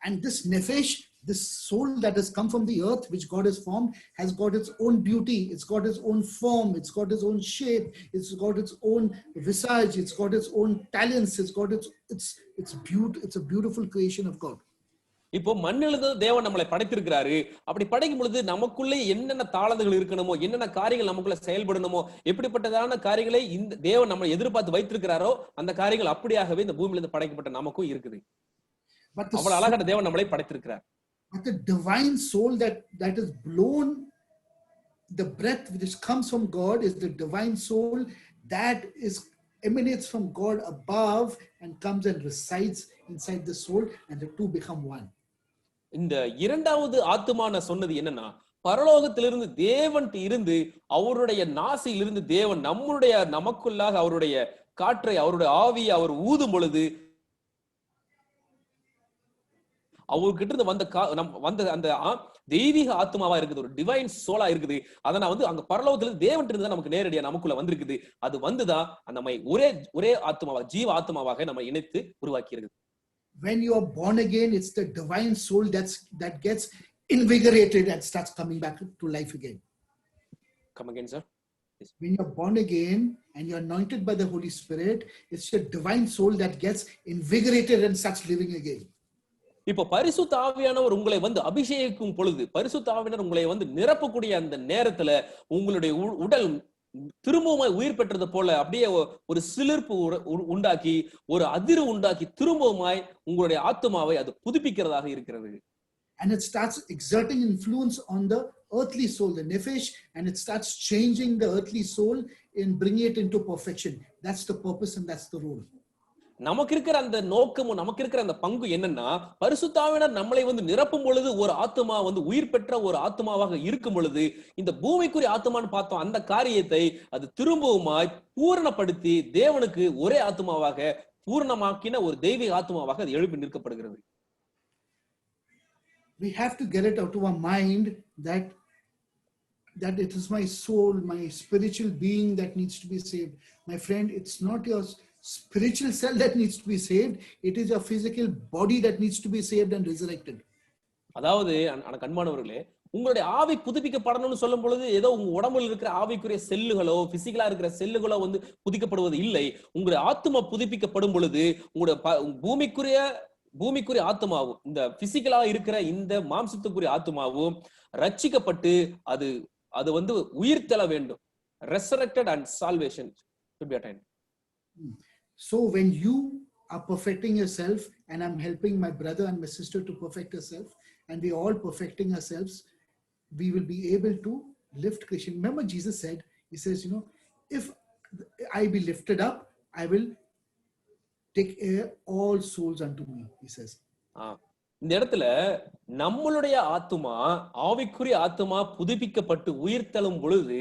And this nefesh, this soul that has come from the earth, which God has formed, has got its own beauty, it's got its own form, it's got its own shape, it's got its own visage, it's got its own talents, it's got its beauty. It's a beautiful creation of God. இப்போ மண்ணிலிருந்து தேவன் நம்மளை படைத்திருக்கிறாரு. அப்படி படைக்கும் பொழுது நமக்குள்ளே என்னென்ன தாளந்துகள் இருக்கணுமோ, என்னென்ன காரியங்கள் நமக்குள்ள செயல்படணுமோ, எப்படிப்பட்டதான காரியங்களை இந்த தேவன் நம்மளை எதிர்பார்த்து வைத்திருக்கிறாரோ அந்த காரியங்கள் அப்படியாகவே இந்த பூமியிலிருந்து படைக்கப்பட்ட நமக்கும் இருக்குது. அவ்வளவு அழகான தேவன் நம்மளை படைத்திருக்கிறார். But the divine soul that is blown, the breath which comes from God is the divine soul that emanates from God above and comes and resides inside the soul, and the two become one. இந்த இரண்டாவது ஆத்துமா நான் சொன்னது என்னன்னா, பரலோகத்திலிருந்து தேவன் இருந்து அவருடைய நாசியிலிருந்து தேவன் நமக்குள்ளாக அவருடைய காற்றை அவருடைய ஆவியை அவர் ஊதும் பொழுது அவர்கிட்ட இருந்து வந்த அந்த தெய்வீக ஆத்மாவா இருக்குது, ஒரு டிவைன் சோலா இருக்குது. அதை நான் வந்து அங்க பரலோகத்துல இருந்து தேவன் இருந்து நமக்கு நேரடியா நமக்குள்ள வந்திருக்குது. அது வந்துதான் நம்மை ஒரே ஆத்மாவாக, ஜீவ ஆத்மாவாக நம்ம இணைத்து உருவாக்கி இருக்குது. When you are born again, it's the divine soul that gets invigorated and starts coming back to life again. Come again, sir. When you're born again and you're anointed by the Holy Spirit, it's your divine soul that gets invigorated and starts living again. இப்போ பரிசுத்த ஆவியானவர் உங்களை வந்து அபிஷேகிக்கும் பொழுது, பரிசுத்த ஆவியானவர் உங்களை வந்து நிரப்பக்கூடிய அந்த நேரத்துல உங்களுடைய உடல் திரும்பவும் உயிர் பெற்றது போல அப்படியே ஒரு சிலிர்ப்பு உண்டாக்கி, ஒரு அதிர்வு உண்டாக்கி, திரும்பவுமாய் உங்களுடைய ஆத்மாவை அது புதுப்பிக்கிறதாக இருக்கிறது. And it starts exerting influence on the earthly soul, the nephesh, and it starts changing the earthly soul and bringing it into perfection. That's the purpose and that's the role. நமக்கு இருக்கிற அந்த நோக்கமும் நமக்கு இருக்கிற அந்த பங்கு என்னன்னா, பரிசுத்த ஆவியானவர் நம்மளை வந்து நிரப்பும் பொழுது ஒரு ஆத்மா வந்து உயிர் பெற்ற ஒரு ஆத்மாவாக இருக்கும் பொழுது, இந்த பூமிக்குரிய ஆத்மான்னு பார்த்தோம், அந்த காரியத்தை அது திரும்பவுமாய் பூரணப்படுத்தி தேவனுக்கு ஒரே ஆத்மாவாக பூர்ணமாக்கின ஒரு தெய்வீக ஆத்மாவாக அது எழுப்பி நிற்கப்படுகிறது. We have to get it out of our mind that it is my soul, my spiritual being that needs to be saved. My friend, it's not your spiritual self that needs to be saved. It is your physical body that needs to be saved and resurrected. அதாவது கண்மானவர்களே, உங்களுடைய ஆவி புதுப்பிக்கப்படணும்னு சொல்லும் பொழுது ஏதோ உங்க உடம்புல இருக்கிற ஆவிக்குரிய செல்லுகளோ, பிசிக்கலா இருக்கிற செல்லுகளோ வந்து புதுப்பிக்கப்படுவது இல்லை. உங்களுடைய ஆத்மா புதுப்பிக்கப்படும் பொழுது உங்களுடைய பூமிக்குரிய ஆத்மாவும், இந்த பிசிக்கலா இருக்கிற இந்த மாம்சத்துக்குரிய ஆத்மாவும் ரட்சிக்கப்பட்டு அது வந்து உயிர் தெள வேண்டும். Resurrected and salvation should be attained. So when you are perfecting yourself, and I'm helping my brother and my sister to perfect herself, and we all perfecting ourselves, we will be able to lift Krishna. Remember Jesus said, he says, if I be lifted up, I will take all souls unto me, he says. இந்த இடத்துல நம்மளுடைய ஆத்மா, ஆவிக்குரிய ஆத்மா புதுப்பிக்கப்பட்டு உயிர் தழும் பொழுது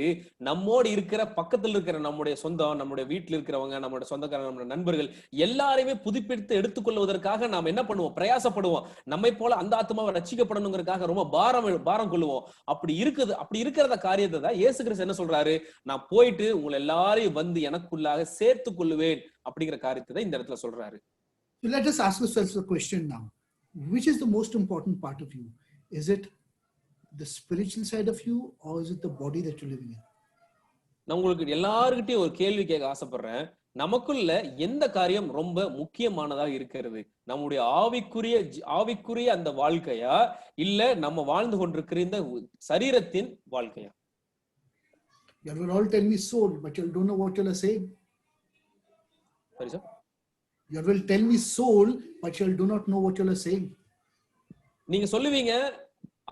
நம்மோடு இருக்கிற பக்கத்தில் இருக்கிற நம்முடைய சொந்தம், நம்முடைய வீட்டில் இருக்கிறவங்க, நம்முடைய சொந்தக்காரங்க, நம்முடைய நண்பர்கள் எல்லாரையுமே புதுப்பித்து எடுத்துக்கொள்வதற்காக நாம் என்ன பண்ணுவோம்? பிரயாசப்படுவோம். நம்மை போல அந்த ஆத்மாவை ரட்சிக்கப்படணுங்கிறதுக்காக ரொம்ப பாரம் கொள்ளுவோம். அப்படி இருக்கிறத காரியத்தை தான் இயேசு கிறிஸ்து என்ன சொல்றாரு? நான் போயிட்டு உங்களை எல்லாரையும் வந்து எனக்குள்ளாக சேர்த்து கொள்ளுவேன் அப்படிங்கிற காரியத்தை தான் இந்த இடத்துல சொல்றாரு. So let us ask ourselves a question now. Which is the most important part of you? Is it the spiritual side of you, or is it the body that you're living in? நான் உங்களுக்கு எல்லார்கிட்டயும் ஒரு கேள்வி கேட்க ஆசைப்படுறேன். நமக்குள்ள எந்த காரியம் ரொம்ப முக்கியமானதாக இருக்கிறது? நம்முடைய ஆவிக்குரிய அந்த வாழ்க்கையா, இல்ல நம்ம வாழ்ந்து கொண்டிருக்கிற இந்த சரீரத்தின் வாழ்க்கையா? You will all tell me soul, but you don't know what you're saying. Sorry sir. You will tell me soul, but you do not know what you are saying. நீங்க சொல்லுவீங்க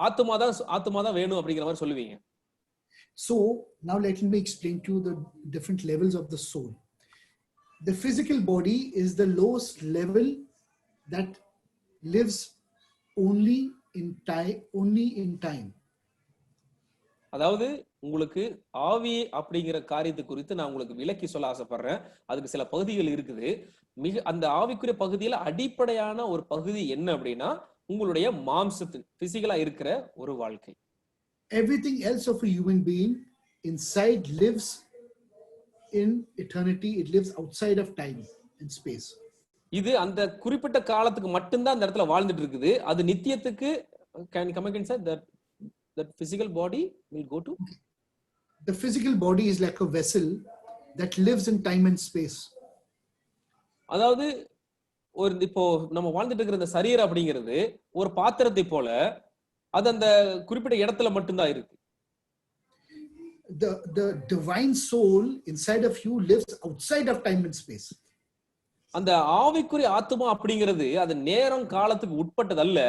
ஆத்மா தான் வேணும் அப்படிங்கிற மாதிரி சொல்லுவீங்க. So now let me explain to you the different levels of the soul. The physical body is the lowest level that lives only in time. அதாவது உங்களுக்கு ஆவி அப்படிங்கிற காரியத்தை குறித்து நான் உங்களுக்கு விளக்கி சொல்ல ஆசைப்படுறேன். அதுக்கு சில பகுதிகள் இருக்குது. அந்த ஆவிக்குரிய பகுதியில அடிப்படையான ஒரு பகுதி என்ன அப்படின்னா, உங்களுடைய மாம்சத்தின் பிசிக்கலா இருக்கிற ஒரு வாழ்க்கை. Everything else of a human being inside lives in eternity. It lives outside of time and space. இது அந்த குறிப்பிட்ட காலத்துக்கு மட்டும்தான் அந்த இடத்துல வாழ்ந்துட்டு இருக்குது. அது நித்தியத்துக்கு can you come again sir? That physical body will go to? The physical body is like a vessel that lives in time and space. அதாவது இப்போ நம்ம வாழ்ந்துட்டு இருக்கிற இந்த சரீரம் அப்படிங்கிறது ஒரு பாத்திரத்தை போல, அது அந்த குறிப்பிட்ட இடத்துல மட்டும்தான் இருக்கு. The divine soul inside of you lives outside of time and space. அந்த ஆவிக்குரிய ஆத்மா அப்படிங்கிறது அது நேரம் காலத்துக்கு உட்பட்டதல்ல,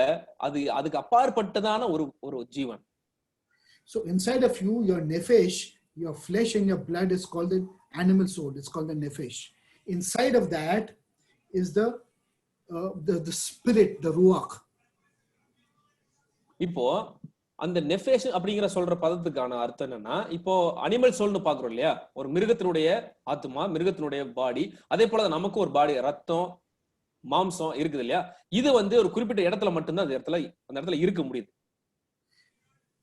அதுக்கு அப்பாற்பட்டதான ஒரு ஜீவன். So inside of you, your nephesh, your flesh and your blood is called the animal soul. It's called the nephesh. Inside of that is the spirit, the ruach. இப்போ அந்த நெஃபேஷ் அப்படிங்கிற சொல்ற பதத்துக்கான அர்த்தம் என்னன்னா, இப்போ அனிமல் சோல்னு பாக்குறோம் இல்லையா, ஒரு மிருகத்தினுடைய ஆத்மா, மிருகத்தினுடைய பாடி, அதே போல நமக்கு ஒரு பாடி, ரத்தம், மாம்சம் இருக்குது இல்லையா, இது வந்து ஒரு குறிப்பிட்ட இடத்துல மட்டும்தான் அந்த இடத்துல இருக்க முடியுது.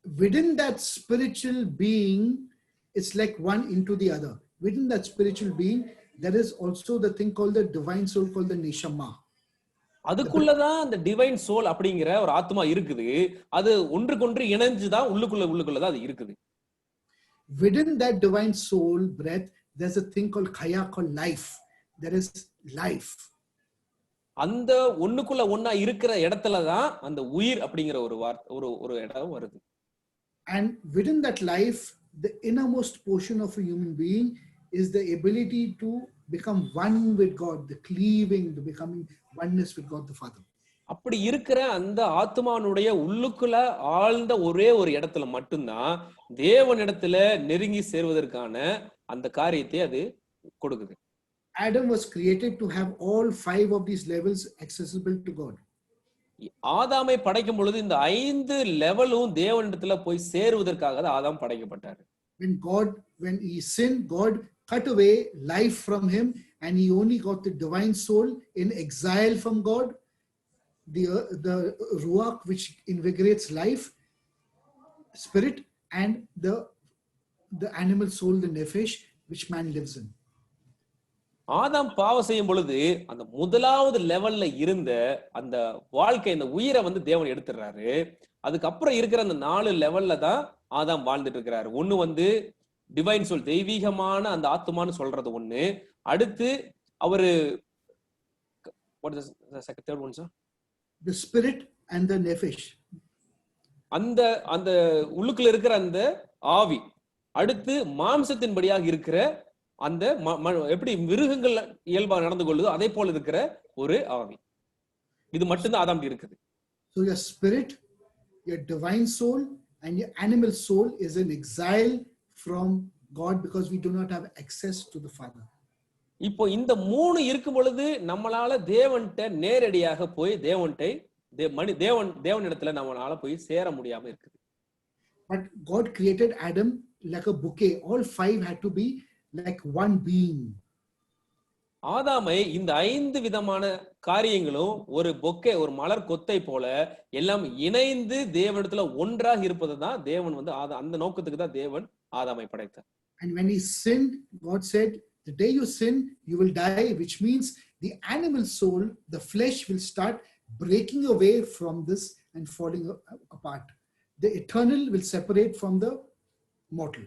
Within that spiritual being, it's like one into the other. Within that spiritual being, there is also the thing called the divine soul called the neshama. அதுக்குள்ளதான் அந்த டிவைன் சோல் அப்படிங்கிற ஒரு ஆத்மா இருக்குது. அது ஒன்றுக்கொன்று இணைஞ்சுதான் உள்ளுக்குள்ளதான் அது இருக்குது. Within that divine soul breath, there's a thing called khaya, called life. There is life. அந்த ஒண்ணுக்குள்ள ஒண்ணா இருக்கிற இடத்துலதான் அந்த உயிர் அப்படிங்கிற ஒரு இடம் வருது. And within that life, the innermost portion of a human being is the ability to become one with God, the cleaving, the becoming oneness with God the Father. அப்படி இருக்கிற அந்த ஆத்மானுடைய உள்ளுக்குள்ள ஆழ்ந்த ஒரே ஒரு இடத்துல மட்டும்தான் தேவனிடத்துல நெருங்கி சேர்வதற்கான அந்த காரியத்தை அது கொடுக்குது. Adam was created to have all 5 of these levels accessible to God. ஆதாமை படைக்கும் பொழுது இந்த 5 லெவலும் தேவனிடத்துல போய் சேருவதற்காக தான் ஆதாம் படைக்கப்பட்டார். When he sinned, God cut away life from him, and he only got the divine soul in exile from God, the ruach which invigorates life, spirit, and the animal soul, the nephesh, which man lives in. ஆதாம் பாவம் செய்யும் பொழுது அந்த முதலாவது லெவல்ல இருந்த அந்த வாழ்க்கை, இந்த உயிரை வந்து தேவன் எடுத்துடுறாரு. அதுக்கப்புறம் இருக்கிற அந்த 4 லெவல்ல தான் ஆதாம் வாழ்ந்துட்டு இருக்கிறாரு. ஒண்ணு வந்து டிவைன் சோல், தெய்வீகமான அந்த ஆத்மான்னு சொல்றது ஒண்ணு. அடுத்து அவரு third one, sir? The spirit and the nephesh. அந்த உள்ளுக்குள்ள இருக்கிற அந்த ஆவி. அடுத்து மாம்சத்தின்படியாக இருக்கிற அந்த எப்படி மிருகங்கள் இயல்பா நடந்து கொள்ளுதோ அதே போல இருக்கிற ஒரு ஆவி. இது மட்டும்தான் ஆதாம் இருக்குது. So your spirit, your divine soul, and your animal soul is in exile from God because we do not have access to the Father. இப்போ இந்த 3 இருக்கும் பொழுது நம்மளால தேவன்கிட்ட நேரடியாக போய் தேவனிடத்துல நம்மளால போய் சேர முடியாம இருக்குது. But God created Adam like a bouquet. All 5 had to be like one being. ஆதாமை இந்த 5 விதமான காரியங்களும் ஒரு பொக்கே, ஒரு மலர் கொத்தை போல எல்லாம் இணைந்து தேவனிடத்துல ஒன்றாக இருப்பதுதான் தேவன் வந்து அந்த நோக்கத்துக்கு தான் தேவன் ஆதாமை படைத்தார். And when he sinned, God said, the day you sin, you will die, which means the animal soul, the flesh will start breaking away from this and falling apart. The eternal will separate from the mortal.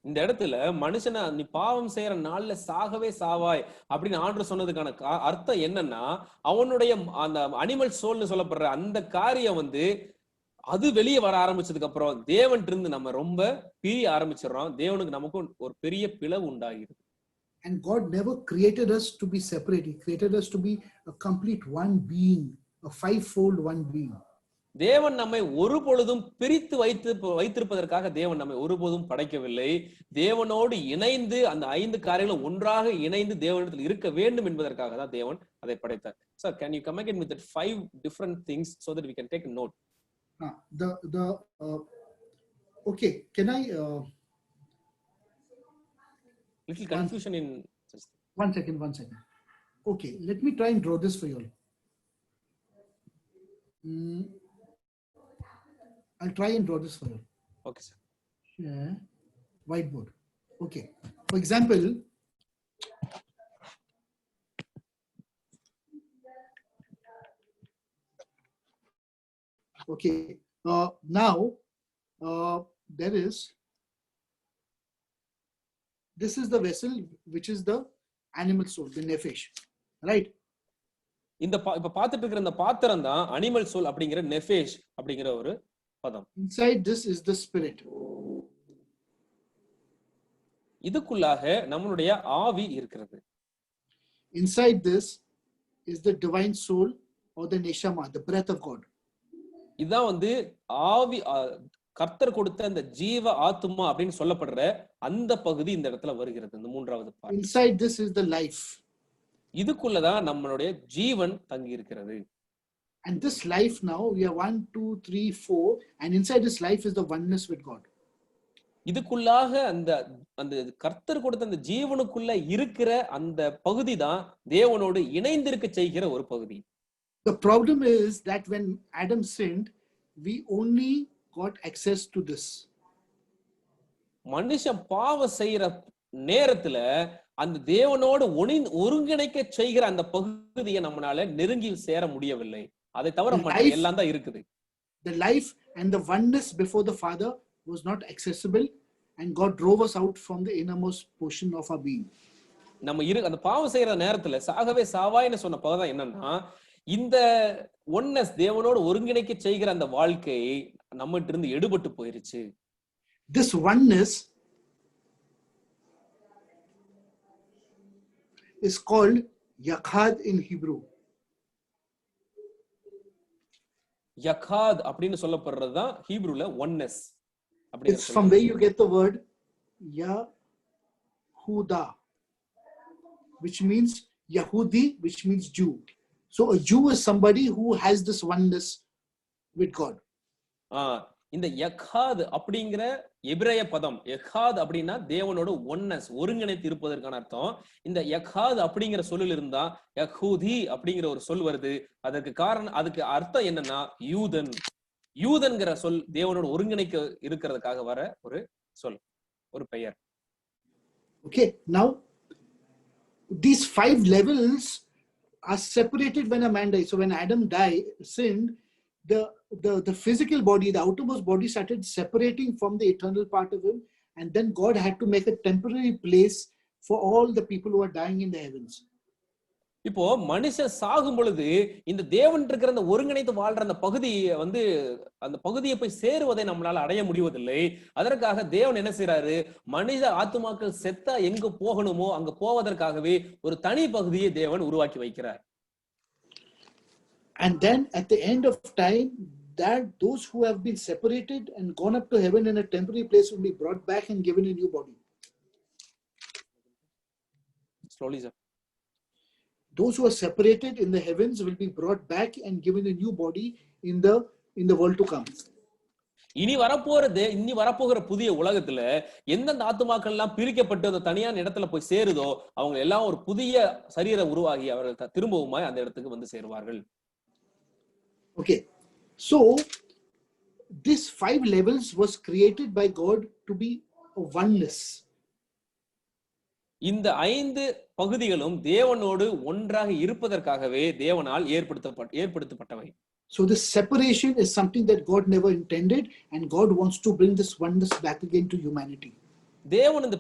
இந்த இடத்துல மனுஷனை நீ பாவம் செய்யற நாள்ல சாகவே சாவாய் அப்படின்னு ஆண்டவர் சொன்னதுக்கான அர்த்தம் என்னன்னா, அவனுடைய அந்த அனிமல் சோல்னு சொல்லப்படுற அந்த காரியம் வந்து அது வெளியே வர ஆரம்பிச்சதுக்கு அப்புறம் தேவன் இருந்து நம்ம ரொம்ப பிரிய ஆரம்பிச்சிடறோம். தேவனுக்கு நமக்கும் ஒரு பெரிய பிளவு உண்டாகிடுது. And God never created us to be separate. He created us to be a complete one being, a 5-fold one being. தேவன் நம்மை ஒரு பொழுதும் பிரித்து வைத்திருப்பதற்காக தேவன் நம்மை ஒருபோதும் படைக்கவில்லை. தேவனோடு இணைந்து அந்த 5 காரியங்களும் ஒன்றாக இணைந்து தேவனிடத்தில் இருக்க வேண்டும் என்பதற்காக தான் தேவன் அதை படைத்தார். Sir, can you come again with that 5 different things so that we can take a note? Okay, can I little confusion in one second. Okay, let me try and draw this for you all. I'll try and draw this for you. Okay, sir. Yeah, whiteboard. Okay, for example, okay, now there is, this is the vessel which is the animal soul, the nephesh, right? இப்ப பார்த்துட்டு இருக்கிற இந்த பாத்திரம் தான் animal soul அப்படிங்கிற நெஃபேஷ் அப்படிங்கிற ஒரு பதம். Inside this is the spirit. இதுக்குள்ளாக நம்மளுடைய ஆவி இருக்கிறது. Inside this is the divine soul or the neshama, the breath of God. இதான் வந்து ஆவி, கர்த்தர் கொடுத்த அந்த ஜீவ ஆத்மா அப்படின்னு சொல்லப்படுற அந்த பகுதி இந்த இடத்துல வருகிறது. இந்த 3வது part. Inside this is the life. இதுக்குள்ளதான் நம்மளுடைய ஜீவன் தங்கி இருக்கிறது. And this life now, we have 1, 2, 3, 4, and inside this life is the oneness with God. இதுக்குள்ளாக அந்த அந்த கர்த்தர் கொடுத்த அந்த ஜீவனுக்குள்ள இருக்கிற அந்த பகுதி தான் தேவனோடு இணைந்திருக்க செய்கிற ஒரு பகுதி. The problem is that when Adam sinned, we only got access to this. மனுஷன் பாவம் செய்யற நேரத்துல அந்த தேவனோடு ஒருங்கிணைக்க செய்கிற அந்த பகுதியை நம்மளால நெருங்கி சேர முடியவில்லை. அதை தவிர மற்ற எல்லாம் தான் இருக்குது. The life and the oneness before the Father was not accessible, and God drove us out from the innermost portion of our being. நம்ம அந்த பாவம் செய்யற நேரத்துல சாகவே சாவாய்னு சொன்ன பதம் என்னன்னா, இந்த ஒன்னஸ் தேவனோடு ஒருங்கிணைக்க செய்கிற அந்த வாழ்க்கை நம்மகிட்ட இருந்து எடுபட்டு போயிருச்சு. This oneness is called Yachad in Hebrew. Yachad அப்படின்னு சொல்லப்படுறதுதான் ஹீப்ரூல oneness. It's from where you get the word Yahuda, which means Yahudi, which means Jew. So a Jew is somebody who has this oneness with God. இந்த யக்காத் அப்படிங்கிற எபிரேய பதம், யக்காத் அப்படின்னா தேவனோட oneness ஒருங்கிணைத்து இருப்பதற்கான அர்த்தம். இந்த யக்காத் அப்படிங்கிற சொல்லில் இருந்தா யஹூதி அப்படிங்கிற ஒரு சொல் வருது. அதற்கு காரணம், அதுக்கு அர்த்தம் என்னன்னா யூதன். யூதன்கிற சொல் தேவனோட ஒருங்கிணைக்க இருக்கிறதுக்காக வர ஒரு சொல், ஒரு பெயர். Okay, now these 5 levels are separated when a man dies. So when Adam sinned, the physical body, the outermost body started separating from the eternal part of him, and then God had to make a temporary place for all the people who are dying in the heavens. இப்போ மனுஷன் சாகும் பொழுது இந்த தேவன் இருக்கிற அந்த ஒருங்கிணைத்து வாழ்ற அந்த பகுதியை அந்த பகுதியை போய் சேருவதை நம்மளால அடைய முடிவதில்லை. அதற்காக தேவன் என்ன செய்யறாரு, மனித ஆத்துமாக்கள் செத்தா எங்க போகணுமோ அங்க போவதற்காகவே ஒரு தனி பகுதியை தேவன் உருவாக்கி வைக்கிறார். And then at the end of time, that those who have been separated and gone up to heaven in a temporary place will be brought back and given a new body. Slowly, sir. Those who are separated in the heavens will be brought back and given a new body in the world to come. இனி வரப்போகிற புதிய உலகத்துல எந்தெந்த ஆத்துமாக்கள் எல்லாம் பிரிக்கப்பட்டு அந்த தனியான இடத்துல போய் சேருதோ அவங்க எல்லாம் ஒரு புதிய சரீரம் உருவாகி அவர்கள் திரும்பவுமாய் அந்த இடத்துக்கு சேருவார்கள். Okay, so this 5 levels was created by God to be a oneness. இந்த 5 பகுதிகளும் தேவனோடு ஒன்றாக இருப்பதற்காகவே தேவனால் ஏற்படுத்தப்பட்டவை. So this separation is something that God never intended, and God wants to bring this oneness back again to humanity. தேவன் இந்த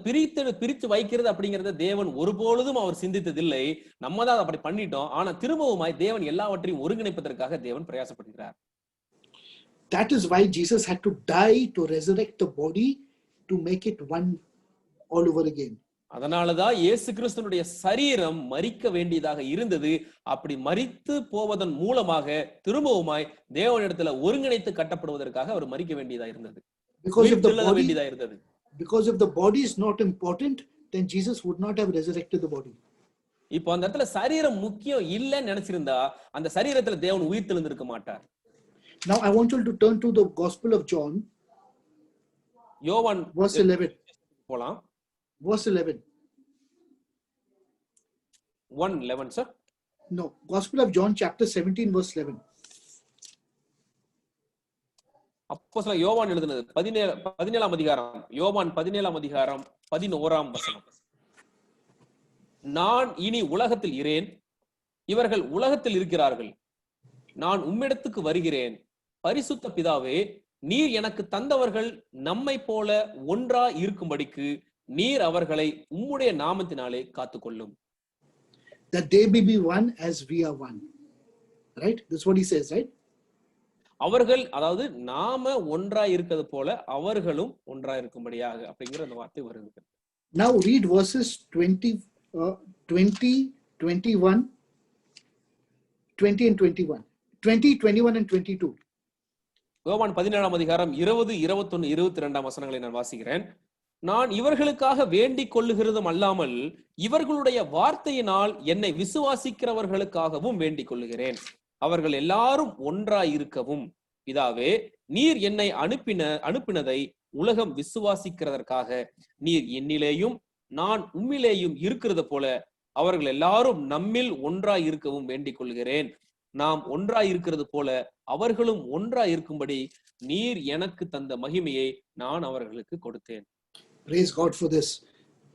பிரித்து வைக்கிறது அப்படிங்கறத தேவன் ஒருபொழுதும் அவர் சிந்தித்ததில்லை. நம்ம தான் அப்படி பண்ணிட்டோம். ஆனா திரும்பவுமாய் தேவன் எல்லாவற்றையும் ஒருங்கிணைப்பதற்காக தேவன் பிரயாசப்படுகிறார். That is why Jesus had to die to resurrect the body to make it one all over again. அதனாலதான் இயேசு கிறிஸ்துவினுடைய சரீரம் மரிக்க வேண்டியதாக இருந்தது. அப்படி மரித்து போவதன் மூலமாக திரும்பவுமாய் தேவனிடத்துல ஒருங்கிணைத்து கட்டப்படுவதற்காக அவர் மரிக்க வேண்டியதா இருந்தது. Because if the body is not important, then Jesus would not have resurrected the body. இப்போ அந்த இடத்துல சரீரம் முக்கியம் இல்லைன்னு நினைச்சிருந்தா அந்த சரீரத்துல தேவன் உயிர் தெழுந்திருக்க மாட்டார். Now I want you to turn to the Gospel of John. யோவான் verse 11. போலாம். Verse 11. 1:11 sir. No, Gospel of John chapter 17 verse 11. அப்போஸ்தலன் யோவான் எழுதினது 17ஆம் அதிகாரம், யோவான் 17ஆம் அதிகாரம் 11ஆம் வசனம். நான் இனி உலகத்தில் இரேன், இவர்கள் உலகத்தில் இருக்கிறார்கள், நான் உம்மிடத்துக்கு வருகிறேன். பரிசுத்த பிதாவே, நீர் எனக்கு தந்தவர்கள் நம்மை போல ஒன்றா இருக்கும்படிக்கு நீர் அவர்களை உம்முடைய நாமத்தினாலே காத்துக்கொள்ளும். That they may be one as we are one. Right? That's what he says, right? அவர்கள், அதாவது நாம ஒன்றா இருக்கிறது போல அவர்களும் ஒன்றா இருக்கும்படியாக அப்படிங்கிற அந்த வார்த்தை வருது. Now read verses 20, 21, 20 and 21. 20, 21 and 22. யோவான் 17ஆம் அதிகாரம் 20, 21, 22 வசனங்களை நான் வாசிக்கிறேன். நான் இவர்களுக்காக வேண்டிக் கொள்ளுகிறதும் அல்லாமல் இவர்களுடைய வார்த்தையினால் என்னை விசுவாசிக்கிறவர்களுக்காகவும் வேண்டிக் கொள்ளுகிறேன். அவர்கள் எல்லாரும் ஒன்றாய் இருக்கவும், பிதாவே நீர் என்னை அனுப்பினதை உலகம் விசுவாசிக்கிறதற்காக நீர் என்னிலேயும் நான் உம்மிலேயும் இருக்கிறது போல அவர்கள் எல்லாரும் நம்மில் ஒன்றாய் இருக்கவும் வேண்டிக் கொள்கிறேன். நாம் ஒன்றாய் இருக்கிறது போல அவர்களும் ஒன்றாய் இருக்கும்படி நீர் எனக்கு தந்த மகிமையை நான் அவர்களுக்கு கொடுத்தேன். Praise God for this.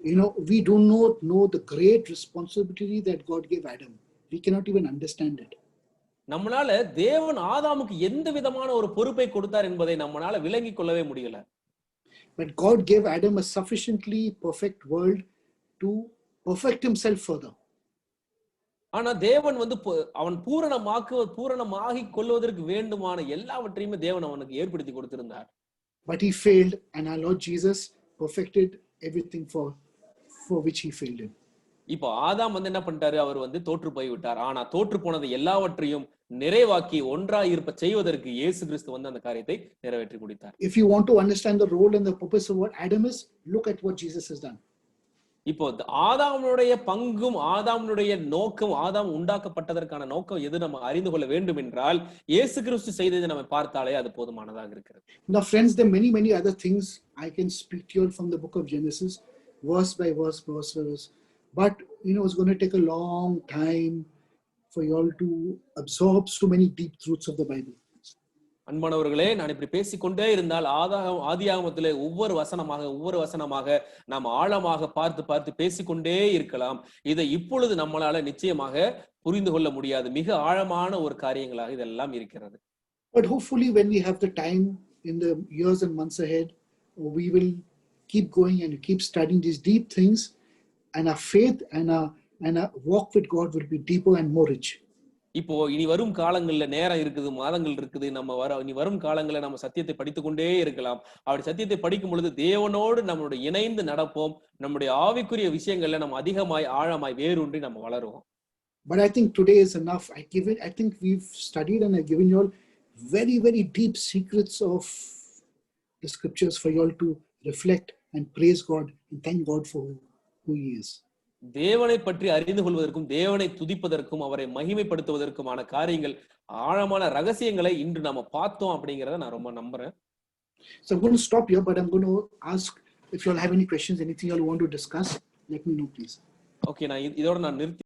You know, we do not know the great responsibility that God gave Adam. We cannot even understand it. நம்மளால தேவன் ஆதாமுக்கு எந்த விதமான ஒரு பொறுப்பை கொடுத்தார் என்பதை நம்மளால விளங்கிக் கொள்ளவே முடியல. But God gave Adam a sufficiently perfect world to perfect himself further. ஆனா தேவன் வந்து அவன் பூரணமாகி கொள்வதற்கு வேண்டுமான எல்லாவற்றையுமே தேவன் அவனுக்கு ஏற்படுத்தி கொடுத்திருந்தார். But he failed, and our Lord Jesus perfected everything for which he failed him. இப்போ ஆதாம் வந்து என்ன பண்ணிட்டாரு? அவர் வந்து தோற்று போய் விட்டார். ஆனா தோற்று போனது எல்லாவற்றையும் நிறைவாக்கி ஒன்றாய் இருப்ப செய்வதற்கு இயேசு கிறிஸ்து வந்து அந்த காரியத்தை நிறைவேற்றி முடித்தார். If you want to understand the role and the purpose of what Adam is, look at what Jesus has done. இப்போ ஆதாமுடைய பங்கும் ஆதாமுடைய நோக்கம், ஆதாம் உண்டாக்கப்பட்டதற்கான நோக்கம் எது நம்ம அறிந்து கொள்ள வேண்டும் என்றால் இயேசு கிறிஸ்து செய்ததை நம்ம பார்த்தாலே அது போதுமானதாக இருக்கிறது. Now friends, there are many other things I can speak to you from the book of Genesis, verse by verse. But you know, it's going to take a long time for you all to absorb so many deep truths of the Bible. அன்பானவர்களே, நான் இப்படி பேசிக்கொண்டே இருந்தால் ஆதியாகமத்திலே ஒவ்வொரு வசனமாக நாம் ஆழமாக பார்த்து பேசிக்கொண்டே இருக்கலாம். இதை இப்பொழுது நம்மளால நிச்சயமாக புரிந்து கொள்ள முடியாது. மிக ஆழமான ஒரு காரியங்களாக இதெல்லாம் இருக்கிறது. But hopefully when we have the time in the years and months ahead, we will keep going and keep studying these deep things, and our faith and our walk with God will be deeper and more rich. இப்போ இனி வரும் காலங்கள்ல நேரம் இருக்குது, மாதங்கள் இருக்குது, இனி வரும் காலங்கள்ல நம்ம சத்தியத்தை படித்துக்கொண்டே இருக்கலாம். அப்படி சத்தியத்தை படிக்கும் பொழுது தேவனோடு நம்மளுடைய இணைந்து நடப்போம். நம்முடைய ஆவிக்குரிய விஷயங்கள்ல நம்ம அதிகமாய் ஆழமாய் வேரூன்றி நம்ம வளருவோம். But I think today is enough. I think we've studied and I've given you all very deep secrets of the scriptures for you all to reflect and praise God and thank God for who he is. தேவனை பற்றி அறிந்து கொள்வதற்கும் தேவனை துதிப்பதற்கும் அவரை மகிமைப்படுத்துவதற்குமான காரியங்கள், ஆழமான ரகசியங்களை இன்று நாம பார்த்தோம் அப்படிங்கறத நான் ரொம்ப நம்புறேன். So I'm going to stop here, but I'm going to ask if you all have any questions, anything you all want to discuss, let me know please. Okay, நான் இதோட நான் நிறுத்தி